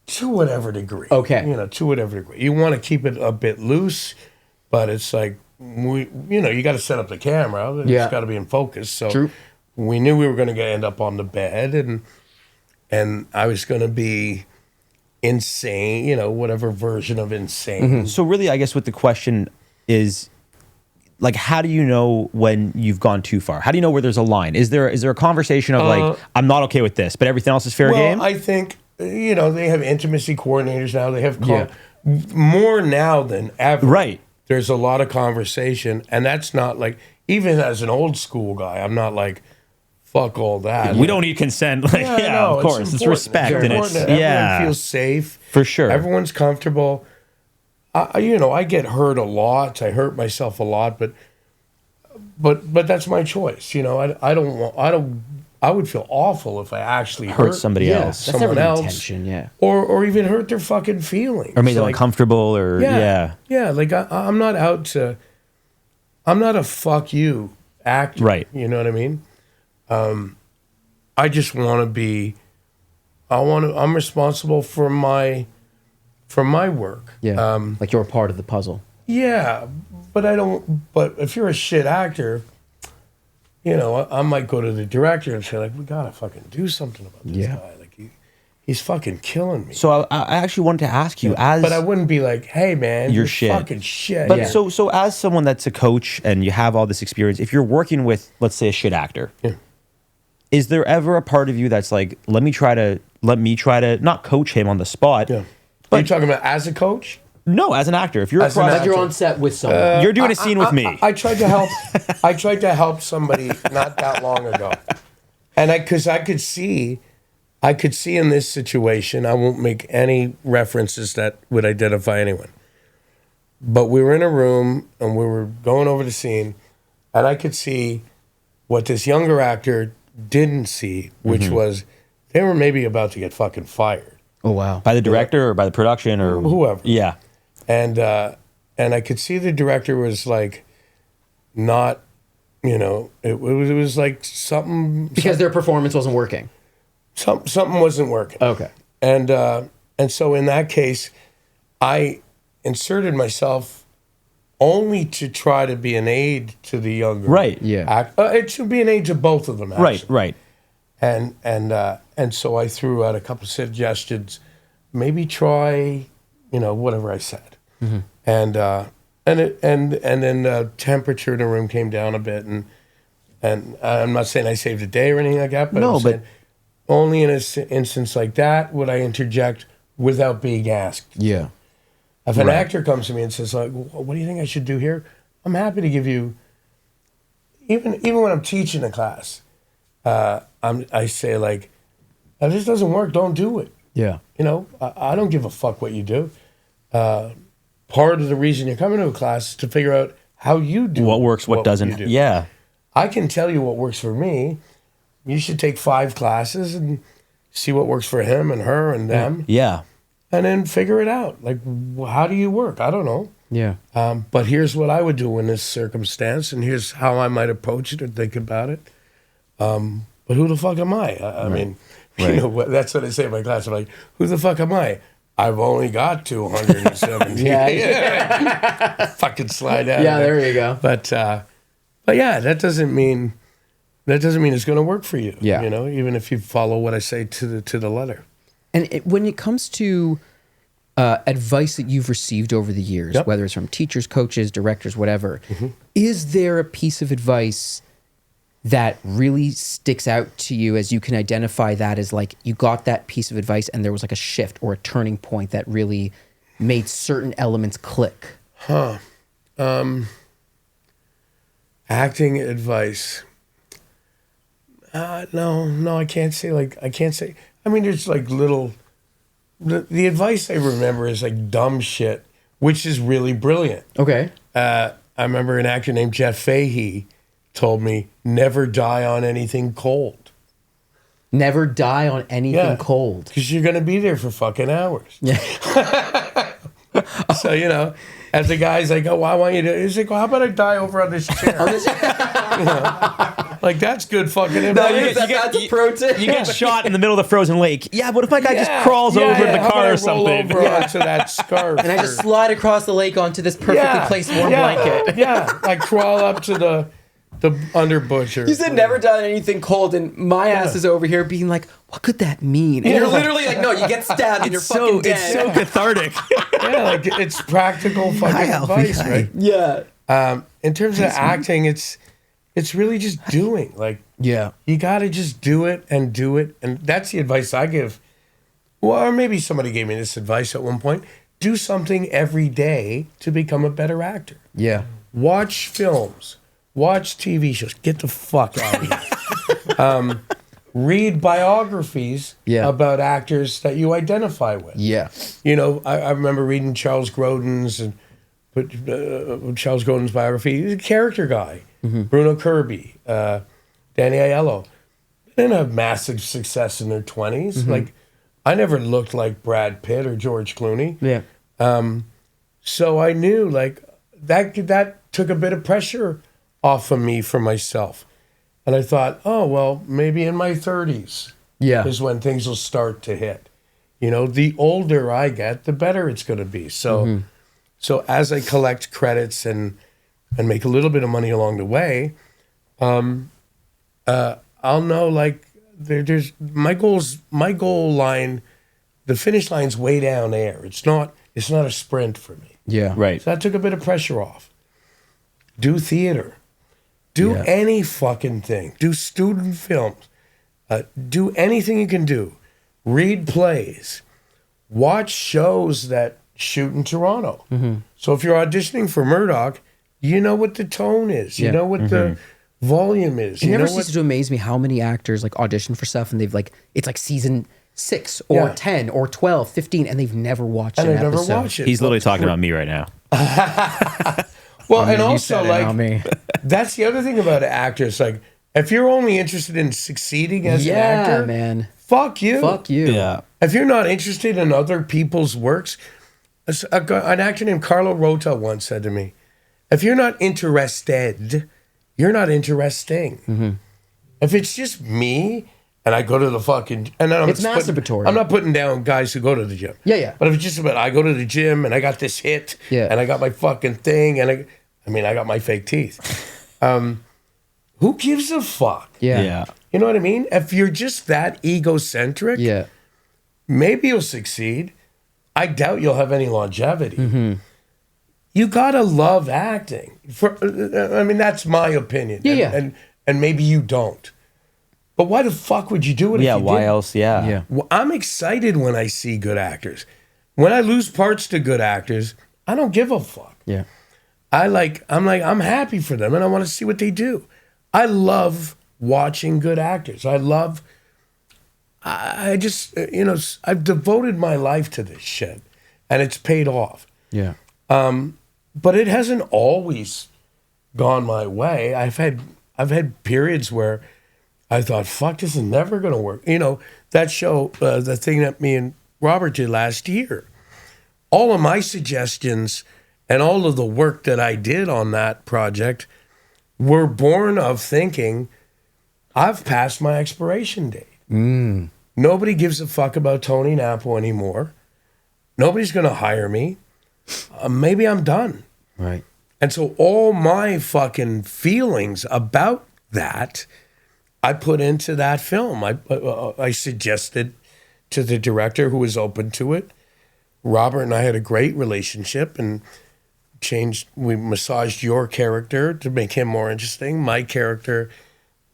To whatever degree. Okay. You know, to whatever degree. You want to keep it a bit loose, but it's like, you got to set up the camera. It's Yeah. got to be in focus. So True. we knew we were going to end up on the bed, and I was going to be insane, you know, whatever version of insane. So really, I guess what the question is, like, how do you know when you've gone too far? How do you know where there's a line? Is there a conversation of like, I'm not okay with this, but everything else is fair game? I think, you know, they have intimacy coordinators now. They have more now than ever. Right. There's a lot of conversation, and that's not like, even as an old school guy, I'm not like, fuck all that. We don't need consent. Like, no, of course. It's respect. And it's, everyone feels safe. For sure. Everyone's comfortable. You know, I get hurt a lot. I hurt myself a lot, but that's my choice. You know, I would feel awful if I actually hurt somebody else. That's someone never the else, intention, or even hurt their fucking feelings, or made them uncomfortable, or like I'm not out to. I'm not a fuck you actor, right? You know what I mean? I just want to be. I'm responsible for my work. Yeah, like you're a part of the puzzle. Yeah, but I don't. But if you're a shit actor, you know, I might go to the director and say, like, we gotta fucking do something about this guy. Like, he's fucking killing me. So I actually wanted to ask you, but I wouldn't be like, hey man, you're shit. fucking shit. But so as someone that's a coach and you have all this experience, if you're working with, let's say, a shit actor, is there ever a part of you that's like, let me try to not coach him on the spot? Yeah. But you're talking about as a coach? No, as an actor. If you're like you're on set with someone, you're doing a scene with me. I tried to help. I tried to help somebody not that long ago, and because I could see in this situation. I won't make any references that would identify anyone. But we were in a room and we were going over the scene, and I could see what this younger actor didn't see, which was they were maybe about to get fucking fired. Oh wow! By the director or by the production or whoever. Yeah. And I could see the director was like, not, you know, it was like something because their performance wasn't working. Something wasn't working. Okay. And so in that case, I inserted myself only to try to be an aid to the younger. Right. Yeah. It should be an aid to both of them. Actually. Right. And so I threw out a couple of suggestions. Maybe try, you know, whatever I said. And then the temperature in the room came down a bit, and I'm not saying I saved a day or anything like that, but only in an instance like that would I interject without being asked. Yeah. If an actor comes to me and says, like, what do you think I should do here? I'm happy to give you, even when I'm teaching a class, I say, like, if this doesn't work, don't do it. Yeah. You know, I don't give a fuck what you do. Part of the reason you're coming to a class is to figure out how you do what works, what doesn't. Do. Yeah. I can tell you what works for me. You should take 5 classes and see what works for him and her and them. Yeah. And then figure it out. Like, how do you work? I don't know. Yeah. But here's what I would do in this circumstance, and here's how I might approach it or think about it. But who the fuck am I? I mean, you know, that's what I say in my class. I'm like, who the fuck am I? I've only got 270. Yeah. Fucking slide out. Yeah, there you go. But yeah, that doesn't mean it's going to work for you. Yeah. You know, even if you follow what I say to the letter. And when it comes to advice that you've received over the years, whether it's from teachers, coaches, directors, whatever, is there a piece of advice that really sticks out to you as you can identify that as like you got that piece of advice and there was like a shift or a turning point that really made certain elements click? Acting advice. No, I can't say. I mean, there's like little. The advice I remember is like dumb shit, which is really brilliant. Okay. I remember an actor named Jeff Fahey told me, never die on anything cold. Never die on anything cold. Because you're going to be there for fucking hours. Yeah. So, you know, as the guy's like, oh, I want you to, he's like, well, how about I die over on this chair? You know? Like, that's good fucking advice. That's a pro tip. You get shot in the middle of the frozen lake. Yeah, but if my guy just crawls over the car or something? Roll over onto that scarf. And I just slide across the lake onto this perfectly placed warm blanket. I crawl up to the under butcher. You said never done anything cold, and my ass is over here being like, what could that mean? And you're literally like, no, you get stabbed and you're fucking dead. It's so cathartic. Yeah, like it's practical fucking advice, right? Yeah. In terms of acting, it's really just doing. Like, Yeah. you got to just do it, and that's the advice I give. Well, or maybe somebody gave me this advice at one point. Do something every day to become a better actor. Yeah. Watch films. Watch TV shows. Get the fuck out of here. Read biographies about actors that you identify with. Yeah. You know, I remember reading Charles Grodin's biography. He's a character guy. Bruno Kirby, Danny Aiello. They didn't have massive success in their 20s. Like, I never looked like Brad Pitt or George Clooney. Yeah. So I knew, like, that took a bit of pressure off of me for myself. And I thought, oh, well, maybe in my 30s is when things will start to hit. You know, the older I get, the better it's going to be. So so as I collect credits and make a little bit of money along the way, I'll know, like, there's my goal line, the finish line's way down there. It's not a sprint for me. Yeah. Right. So that took a bit of pressure off. Do theater. Do any fucking thing. Do student films. Do anything you can do. Read plays. Watch shows that shoot in Toronto. So if you're auditioning for Murdoch, you know what the tone is. You know what the volume is. It you never know ceases to amaze me how many actors like audition for stuff and they've like, it's like season 6 or 10 or 12, 15, and they've never watched an never episode. watch it. He's literally talking about me right now. Well, I mean, and you also, said it, like, not me. that's the other thing about actors. Like, if you're only interested in succeeding as an actor, man. fuck you. Fuck you. Yeah. If you're not interested in other people's works, an actor named Carlo Rota once said to me, if you're not interested, you're not interesting. If it's just me and I go to the fucking... and then It's masturbatory. I'm not putting down guys who go to the gym. Yeah. But if it's just about I go to the gym and I got this hit and I got my fucking thing and I got my fake teeth. Who gives a fuck? Yeah. You know what I mean? If you're just that egocentric, maybe you'll succeed. I doubt you'll have any longevity. You gotta love acting. That's my opinion. And maybe you don't. But why the fuck would you do it? Yeah. if you Why didn't? else? Yeah. Well, I'm excited when I see good actors. When I lose parts to good actors, I don't give a fuck. Yeah. I'm happy for them and I want to see what they do. I love watching good actors. I just, I've devoted my life to this shit and it's paid off. Yeah. But it hasn't always gone my way. I've had periods where I thought, fuck, this is never going to work. You know, that show, the thing that me and Robert did last year, all of my suggestions and all of the work that I did on that project were born of thinking, I've passed my expiration date. Nobody gives a fuck about Tony Nappo anymore. Nobody's going to hire me. Maybe I'm done. Right. And so all my fucking feelings about that, I put into that film. I suggested to the director who was open to it. Robert and I had a great relationship and we massaged your character to make him more interesting, my character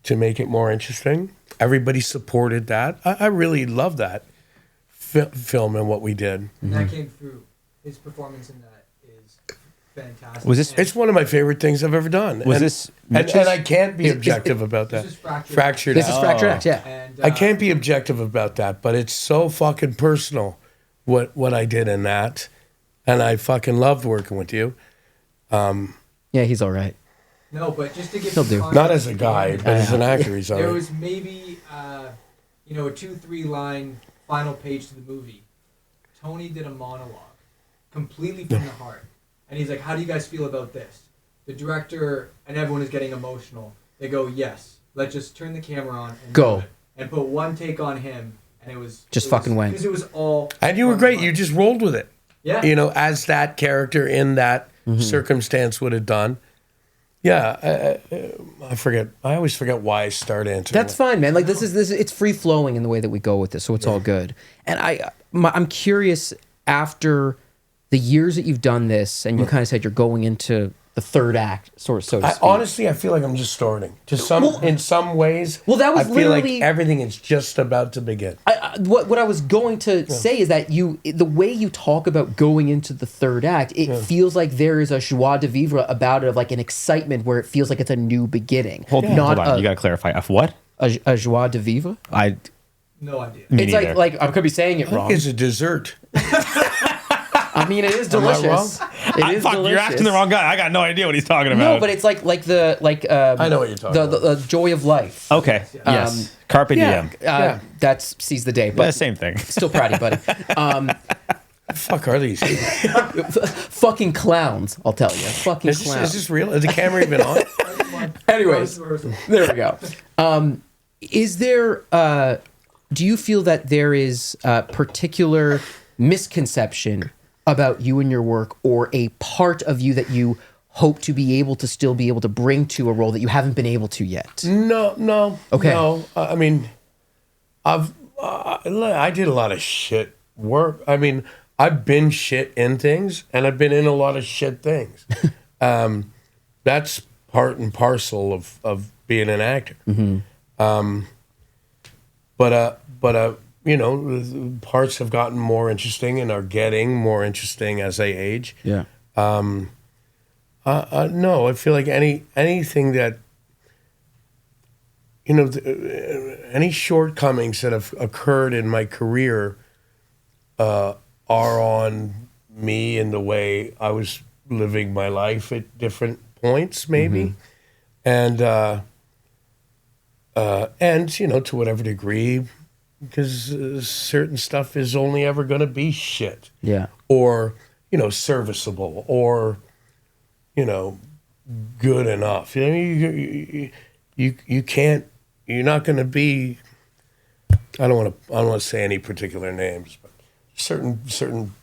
to make it more interesting. Everybody supported that. I really love that film and what we did. And that came through. His performance in that is fantastic. Was this? It's one of my favorite things I've ever done. Was and, this and I can't be objective about that. This is Fractured. Fractured. This is Fractured Act, yeah. And, I can't be objective about that, but it's so fucking personal what I did in that. And I fucking loved working with you. Yeah, he's all right. No, but just to give He'll some do. context Not as a guy, but as an actor, he's all there right. was maybe a 2-3 line final page to the movie. Tony did a monologue completely from the heart, and he's like, how do you guys feel about this? The director and everyone is getting emotional. They go, yes, let's just turn the camera on and Go. do it. And put one take on him, and it was Fucking went. because it was all And you were from great. the You heart. just rolled with it. Yeah. You know, as that character in that circumstance would have done. Yeah, I forget. I always forget why I start answering. That's fine, man. Like this is it's free flowing in the way that we go with this, so it's all good. And I'm curious, after the years that you've done this, and you kind of said you're going into the third act, so to speak. Honestly, I feel like I'm just starting. In some ways. Well, that was I feel like literally- everything is just about to begin. What I was going to say is that the way you talk about going into the third act, it feels like there is a joie de vivre about it, of like an excitement where it feels like it's a new beginning. Hold on. You got to clarify. Of what? A joie de vivre. No idea. Me It's neither. like I could be saying it wrong. It's a dessert. I mean, it is Am I delicious. It is delicious. You're asking the wrong guy. I got no idea what he's talking about. No, but it's like I know what you're talking about. The joy of life. Okay. Yes. Carpe diem. That's seize the day, but Yeah, same thing. still proud of you, buddy. Fuck are these? Fucking clowns, I'll tell you. Fucking Is clowns. this real? Is the camera even on? Anyways, there we go. Is there? Do you feel that there is a particular misconception about you and your work, or a part of you that you hope to be able to still be able to bring to a role that you haven't been able to yet? No. Okay. No. I mean, I did a lot of shit work. I mean, I've been shit in things, and I've been in a lot of shit things. That's part and parcel of being an actor. Mm-hmm. But you know, parts have gotten more interesting and are getting more interesting as I age. Yeah. No, I feel like anything that, you know, any shortcomings that have occurred in my career are on me and the way I was living my life at different points, maybe, and you know, to whatever degree, because certain stuff is only ever going to be shit, or you know, serviceable, or you know, good enough. You know, you can't. You're not going to be. I don't want to say any particular names, but certain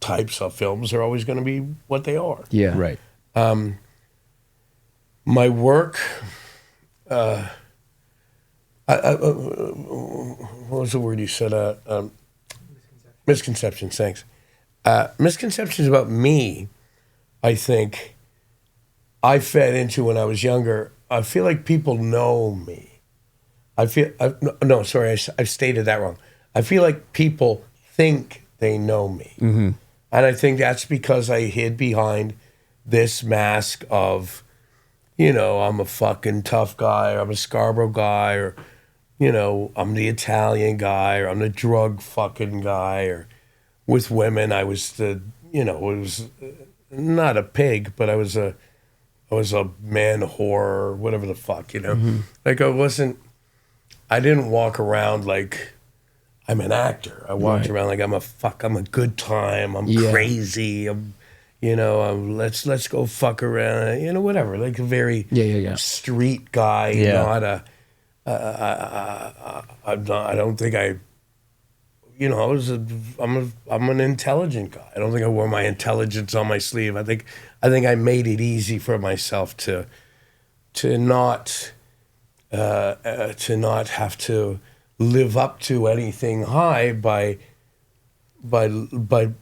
types of films are always going to be what they are. Yeah. Right. My work. What was the word you said? Misconceptions. Thanks. Misconceptions about me. I think I fed into when I was younger. I feel like people know me. I've stated that wrong. I feel like people think they know me. And I think that's because I hid behind this mask of, you know, I'm a fucking tough guy, or I'm a Scarborough guy, or, you know, I'm the Italian guy, or I'm the drug fucking guy, or with women, I was the, you know, it was not a pig, but I was a man whore, or whatever the fuck, you know. Like I didn't walk around like I'm an actor. I walked around like I'm a good time. I'm crazy. You know, let's go fuck around. You know, whatever. Like a very street guy. Not I don't think I. You know, I'm an intelligent guy. I don't think I wore my intelligence on my sleeve. I think I made it easy for myself to not have to live up to anything high by the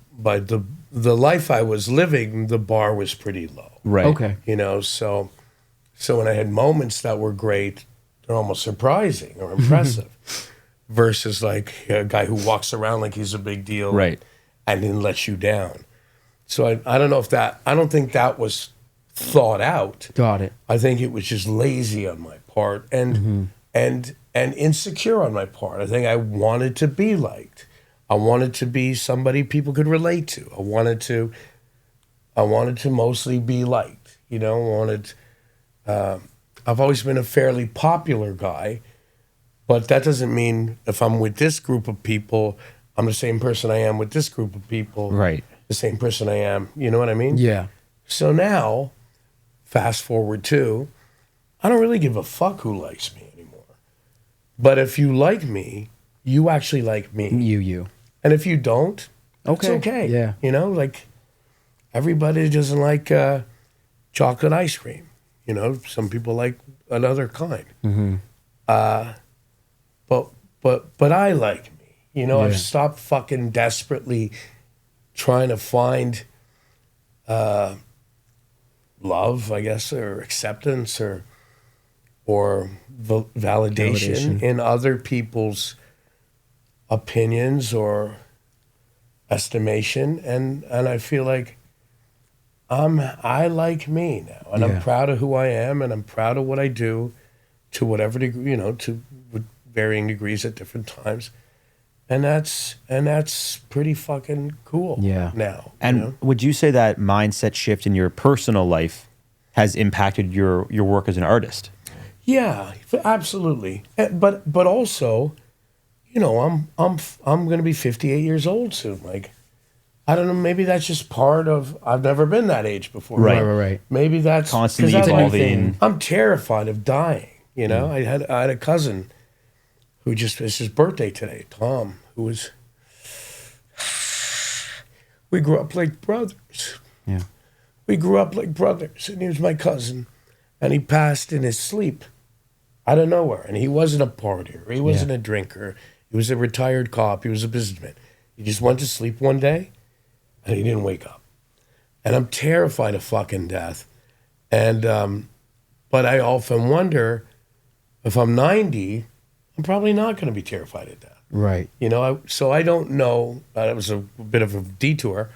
life I was living. The bar was pretty low. Right. Okay. You know, so when I had moments that were great, they're almost surprising or impressive, versus like a guy who walks around like he's a big deal, Right, and then lets you down. So I don't know if that. I don't think that was thought out. Got it. I think it was just lazy on my part and insecure on my part. I think I wanted to be liked. I wanted to be somebody people could relate to. I wanted to mostly be liked. You know, I've always been a fairly popular guy, but that doesn't mean if I'm with this group of people, I'm the same person I am with this group of people. right. The same person I am. You know what I mean? Yeah. So now, fast forward to, I don't really give a fuck who likes me anymore. But if you like me, you actually like me. You. And if you don't, it's okay. Yeah. You know, like everybody doesn't like chocolate ice cream. You know, some people like another kind. But I like me. You know, I've stopped fucking desperately trying to find love, I guess, or acceptance or validation in other people's opinions or estimation, and I feel like I like me now, and I'm proud of who I am, and I'm proud of what I do, to whatever degree, you know, to varying degrees at different times, and that's pretty fucking cool. Now, And you know? would you say that mindset shift in your personal life has impacted your work as an artist? Yeah, absolutely. But also, you know, I'm going to be 58 years old soon. Like, I don't know. Maybe that's just part of. I've never been that age before. Right. Maybe that's Constantly 'cause evolving. I'm terrified of dying. You know, I had a cousin who it's his birthday today, Tom, who was. We grew up like brothers. Yeah. We grew up like brothers, and he was my cousin, and he passed in his sleep out of nowhere. And he wasn't a partier. He wasn't a drinker. He was a retired cop. He was a businessman. He just went to sleep one day, and he didn't wake up. And I'm terrified of fucking death. And but I often wonder if I'm 90, I'm probably not going to be terrified of death. Right. You know, so I don't know. That was a bit of a detour,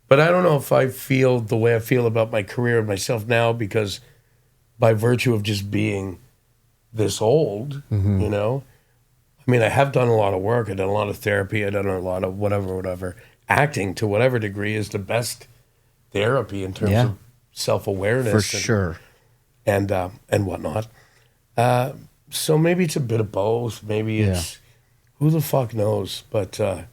but I don't know if I feel the way I feel about my career and myself now because by virtue of just being this old, you know, I mean, I have done a lot of work. I've done a lot of therapy. I've done a lot of whatever. Acting, to whatever degree, is the best therapy in terms of self-awareness. For sure. And whatnot. So maybe it's a bit of both. Maybe it's, who the fuck knows? But I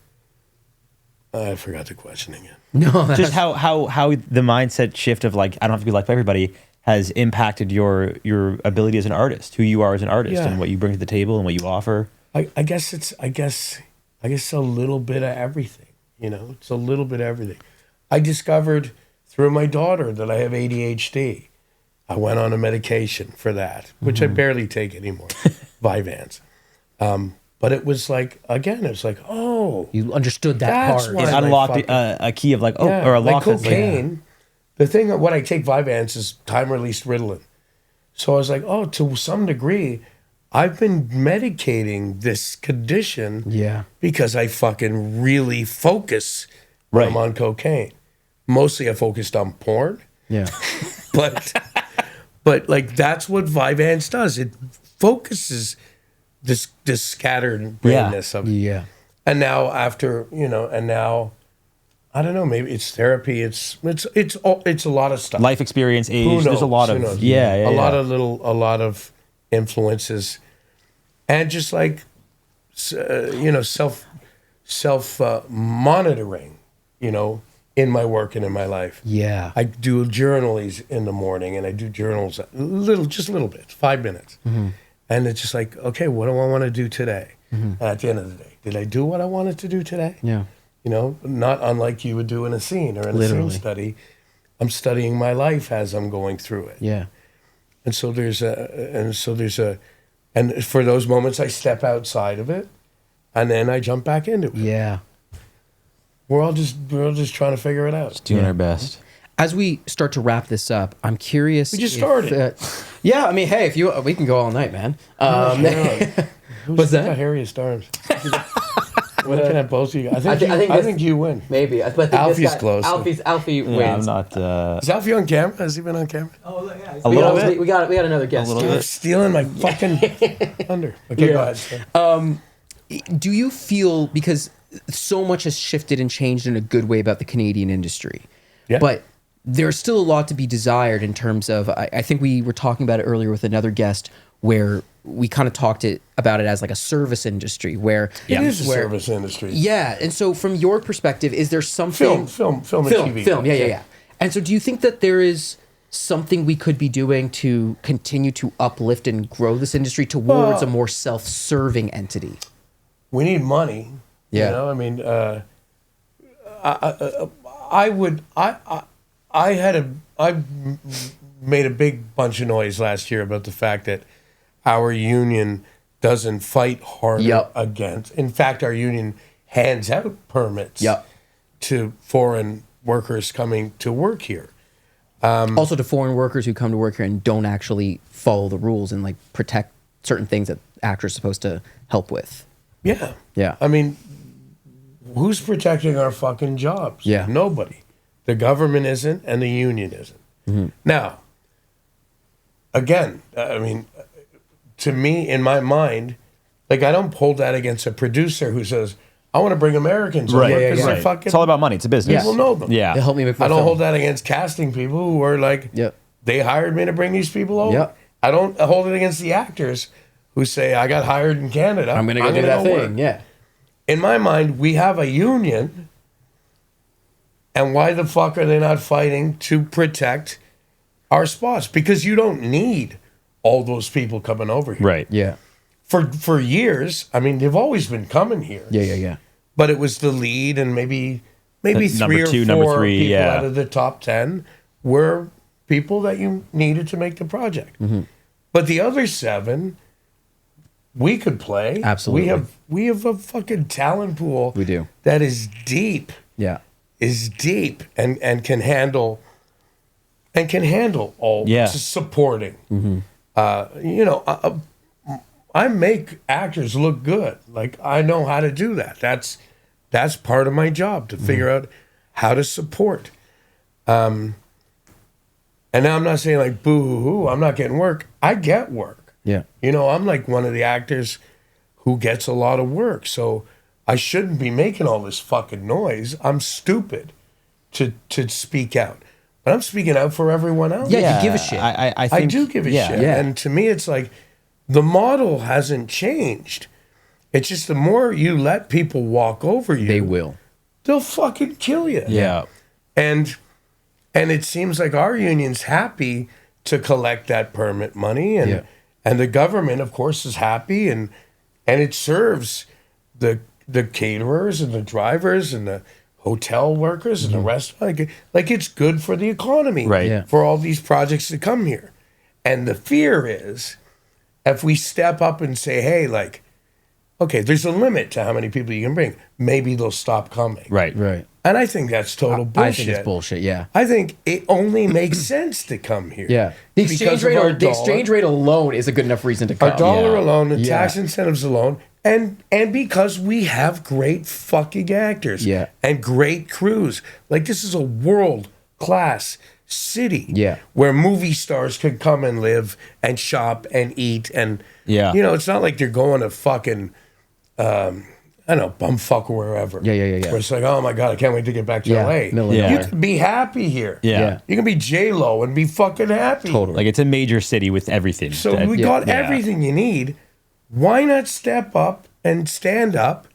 forgot the question again. No, Just how the mindset shift of like, I don't have to be liked by everybody has impacted your ability as an artist, who you are as an artist, and what you bring to the table and what you offer. I guess it's a little bit of everything. You know, it's a little bit of everything. I discovered through my daughter that I have ADHD. I went on a medication for that, which I barely take anymore, Vyvanse. But it was like, again, it's like, oh, you understood that that's part. why It my unlocked fucking- a key of like, or a like lock. that's like- cocaine. The thing that what I take Vyvanse is time-released Ritalin. So I was like, oh, to some degree, I've been medicating this condition because I fucking really focus when I'm on cocaine. Mostly I focused on porn. Yeah. But like that's what Vyvanse does. It focuses this scattered brainness of it. Yeah. And now after, you know, I don't know, maybe it's therapy, it's a lot of stuff. Life experience, Who age. knows? There's a lot Who of knows? a lot of influences, and just like you know, self monitoring, you know, in my work and in my life. Yeah. I do journals in the morning, and I do journals just a little bit, 5 minutes, and it's just like, okay, what do I want to do today? And at the end of the day, did I do what I wanted to do today? Yeah. You know, not unlike you would do in a scene or in a Literally. scene study. I'm studying my life as I'm going through it. Yeah. And so and for those moments I step outside of it, and then I jump back into it. Yeah. We're all just trying to figure it out. doing our best. As we start to wrap this up, I'm curious. We just started. Yeah, I mean, hey, if you, we can go all night, man. What's that? the hairiest arms? We're looking at both of you. I think you win. Maybe. I think Alfie's close. Alfie wins. Yeah, I'm not. Is Alfie on camera? Has he been on camera? Oh, yeah. A little bit. We got another guest. little You're bit. stealing my fucking thunder. Okay, go ahead. Do you feel, because so much has shifted and changed in a good way about the Canadian industry, but there's still a lot to be desired in terms of, I think we were talking about it earlier with another guest, where we kind of talked about it as like a service industry, where It is a service industry. Yeah, and so from your perspective, is there something Film and TV. Yeah. And so, do you think that there is something we could be doing to continue to uplift and grow this industry towards a more self-serving entity? We need money. Yeah. You know, I mean, I made a big bunch of noise last year about the fact that our union doesn't fight harder Yep. against. In fact, our union hands out permits Yep. to foreign workers coming to work here. Also to foreign workers who come to work here and don't actually follow the rules and like protect certain things that actors supposed to help with. Yeah. Yeah. I mean, who's protecting our fucking jobs? Yeah. Nobody. The government isn't and the union isn't. Now, again, I mean, to me, in my mind, like I don't hold that against a producer who says, I want to bring Americans over Right. because yeah. they're Right. fucking It's all about money. It's a business. people know them. Yeah. They help me make my I don't film. hold that against casting people who are like, Yep. they hired me to bring these people over. Yep. I don't hold it against the actors who say, I got hired in Canada. I'm gonna go do that work." thing. Yeah. In my mind, we have a union, and why the fuck are they not fighting to protect our spots? Because you don't need all those people coming over here. Right. Yeah. For years, I mean, they've always been coming here. Yeah. But it was the lead and maybe Number three or two, four number three, people yeah. out of the top 10 were people that you needed to make the project. Mm-hmm. But the other 7, we could play. Absolutely. We have a fucking talent pool. We do. That is deep. Yeah. Is deep and can handle all Yeah. supporting. Mm-hmm. I make actors look good. Like I know how to do that. That's part of my job to figure out how to support. And now I'm not saying like boo hoo hoo, I'm not getting work. I get work. Yeah. I'm like one of the actors who gets a lot of work. So I shouldn't be making all this fucking noise. I'm stupid to speak out. But I'm speaking out for everyone else. Yeah, you give a shit. I think, I do give a shit. Yeah. And to me, it's like the model hasn't changed. It's just the more you let people walk over you, They will. they'll fucking kill you. Yeah. And it seems like our union's happy to collect that permit money, and Yeah. and the government, of course, is happy, and it serves the caterers and the drivers and the hotel workers and the restaurant. Like it's good for the economy, Right. Yeah. for all these projects to come here. And the fear is, if we step up and say, hey, like, okay, there's a limit to how many people you can bring, maybe they'll stop coming. Right. Right. And I think that's total bullshit. I think it's bullshit. Yeah. I think it only makes sense to come here. Yeah. The Because exchange of rate. our The dollar. exchange rate alone is a good enough reason to come. Our dollar Yeah. alone, the Yeah. tax incentives alone, and because we have great fucking actors, Yeah. and great crews. Like this is a world class city, Yeah. where movie stars could come and live and shop and eat, and Yeah. it's not like they're going to fucking I don't know, bumfuck or wherever. Yeah. Where it's like, oh my god, I can't wait to get back to Yeah, LA. middle of Yeah. You nowhere. can be happy here. Yeah. Yeah. You can be J-Lo and be fucking happy. Totally. Like it's a major city with everything. So we Yeah. got Yeah. everything you need. Why not step up and stand up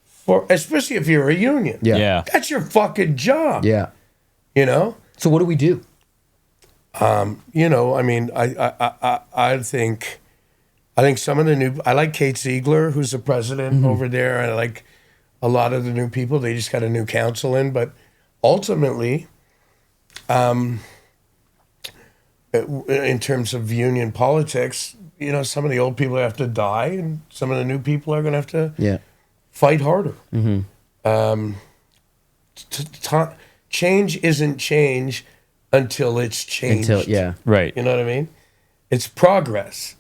for, especially if you're a union? Yeah. Yeah. That's your fucking job. Yeah. You know? So what do we do? I mean, I think some of the new, I like Kate Ziegler, who's the president over there. I like a lot of the new people. They just got a new council in, but ultimately, in terms of union politics, some of the old people have to die, and some of the new people are going to have to Yeah. fight harder. Change isn't change until it's changed. Right. You know what I mean? It's progress.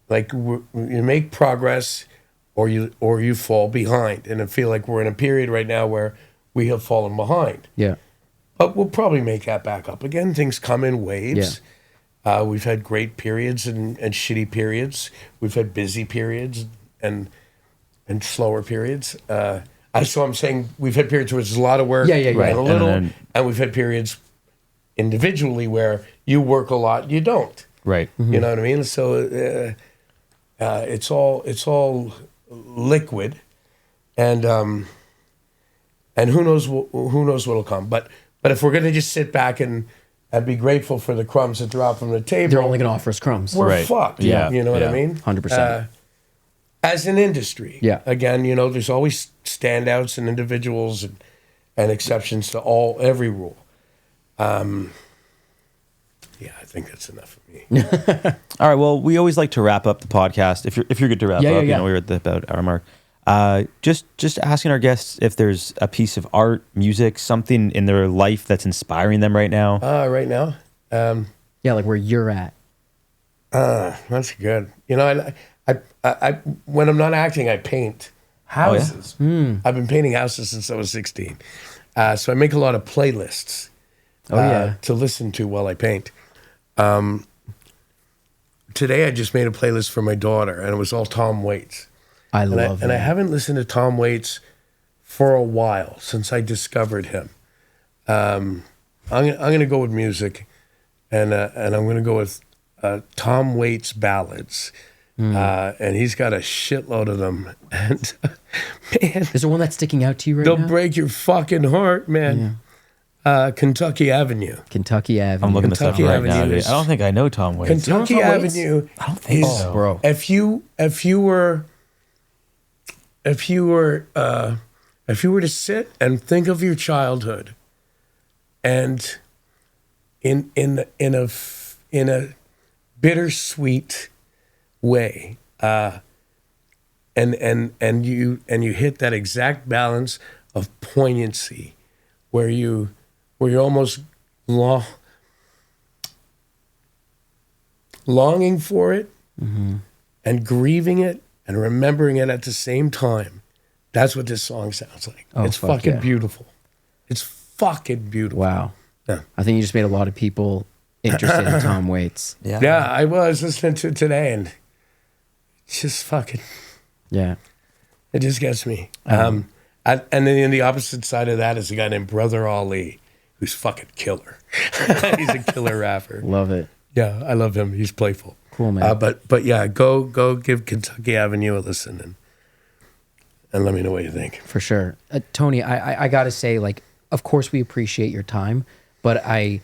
Like you make progress, or you fall behind. And I feel like we're in a period right now where we have fallen behind. Yeah. But we'll probably make that back up again. Things come in waves. We've had great periods and shitty periods. We've had busy periods and slower periods. So I'm saying we've had periods where there's a lot of work Yeah. and Right. a little, And and we've had periods individually where you work a lot, you don't. Right. You know what I mean? So it's all liquid, and who knows what'll come. But if we're gonna just sit back and be grateful for the crumbs that drop from the table, They're only going to offer us crumbs. we're Right. fucked. Yeah. You know what I Yeah. mean? 100%. As an industry, Yeah. Again, there's always standouts and individuals and exceptions to every rule. Yeah, I think that's enough of me. All right. Well, we always like to wrap up the podcast. If you're good to wrap up, you know, we're at the about hour mark. Just asking our guests if there's a piece of art, music, something in their life that's inspiring them right now. Right now, Yeah, like where you're at. that's good. You know, I when I'm not acting, I paint houses. I've been painting houses since I was 16. So I make a lot of playlists to listen to while I paint. Today I just made a playlist for my daughter, and it was all Tom Waits. I love it. And I haven't listened to Tom Waits for a while, since I discovered him. I'm going to go with music, and I'm going to go with Tom Waits ballads. And he's got a shitload of them. And man, Is there one that's sticking out to you right they'll now? break your fucking heart, man. Kentucky Avenue. Kentucky Avenue. I'm looking this up Kentucky right now, Avenue dude. I don't think I know Tom Waits. Kentucky Tom Waits? Avenue. I don't think is- so. bro. If you were to sit and think of your childhood, and in a bittersweet way, and you hit that exact balance of poignancy, where you're almost longing for it, and grieving it and remembering it at the same time. That's what this song sounds like. Oh, it's fuck fucking yeah. beautiful. It's fucking beautiful. Wow. Yeah. I think you just made a lot of people interested in Tom Waits. Yeah, I was listening to it today, and it's just fucking, Yeah. it just gets me. And then in the opposite side of that is a guy named Brother Ali, who's fucking killer. He's a killer rapper. Love it. Yeah, I love him. He's playful. Cool, man. But yeah, go give Kentucky Avenue a listen, and let me know what you think. For sure. Tony, I got to say, like, of course we appreciate your time, but I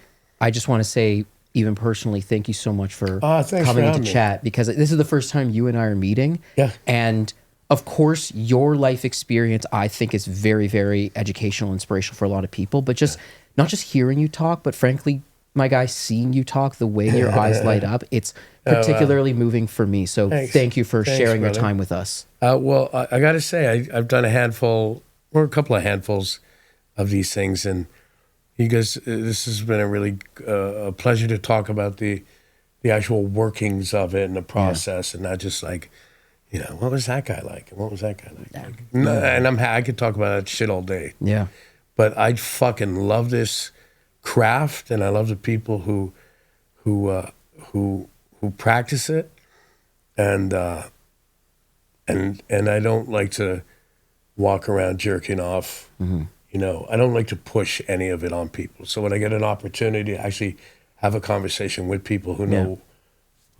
just want to say, even personally, thank you so much for Thanks for coming having to me. chat, because this is the first time you and I are meeting. Yeah. And of course, your life experience, I think, is very, very educational, inspirational for a lot of people, but just not just hearing you talk, but frankly, my guy, seeing you talk, the way your eyes light up, it's particularly moving for me. So thank you for sharing your brother. time with us. Well, I got to say, I've done a handful, or a couple of handfuls of these things, and you guys, this has been a really a pleasure to talk about the actual workings of it and the process, and not just like, you know, what was that guy like, and what was that guy like? And I could talk about that shit all day. Yeah. But I fucking love this craft, and I love the people who practice it, and I don't like to walk around jerking off. You know, I don't like to push any of it on people. So when I get an opportunity to actually have a conversation with people who know,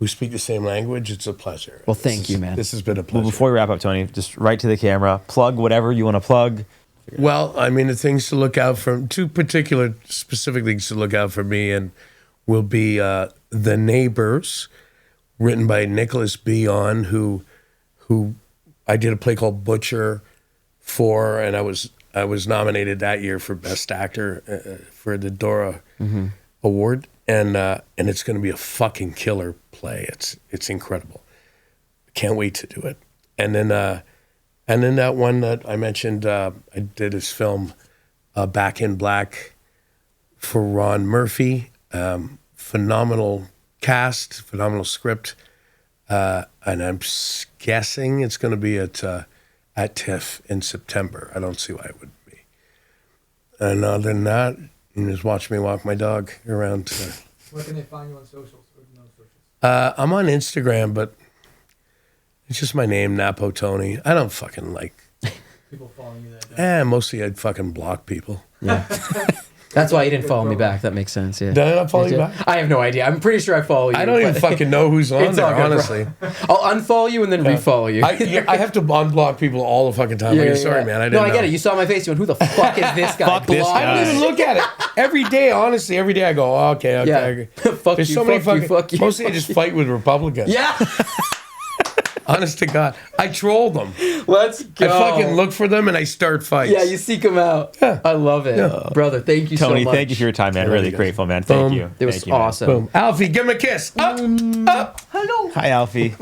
who speak the same language, it's a pleasure. Well, thank you, man. This has been a pleasure. Well, before we wrap up, Tony, just right to the camera, plug whatever you want to plug. Well, I mean, the things to look out for, two particular specific things to look out for me, and will be The Neighbors, written by Nicholas Bion, who I did a play called Butcher for, and I was nominated that year for Best Actor for the Dora Award, and it's going to be a fucking killer play. It's incredible. Can't wait to do it. And then that one that I mentioned, I did this film, Back in Black, for Ron Murphy. Phenomenal cast, phenomenal script, and I'm guessing it's going to be at TIFF in September. I don't see why it would be. And other than that, you can just watch me walk my dog around. Where can they find you on socials? Or no socials? I'm on Instagram, but it's just my name, Nappo Tony. I don't fucking like. People following you that. Mostly I'd fucking block people. Yeah. That's why you didn't follow me back. That makes sense. Yeah. Did I not follow you back? I have no idea. I'm pretty sure I follow you. I don't even but- fucking know who's on It's there, all good, bro. honestly. I'll unfollow you and then refollow you. I have to unblock people all the fucking time. Sorry, man. I didn't No, I know. get it. You saw my face. You went, "Who the fuck is this guy?" Fuck this Block guy. I don't even look at it. Every day, honestly, every day I go, oh, okay. Yeah. Okay. Fuck There's you, so many fuck you, fucking. fuck you, Mostly I fuck just you. fight with Republicans. Yeah. Honest to God, I troll them. Let's go. I fucking look for them and I start fights. Yeah, you seek them out. Yeah. I love it. Brother, thank you Tony, so much. thank you for your time, man. love Really you guys. grateful, man. Thank Boom. you. It was Thank you, man. awesome. Boom. Alfie, give him a kiss. Up, up. Hello. Hi, Alfie.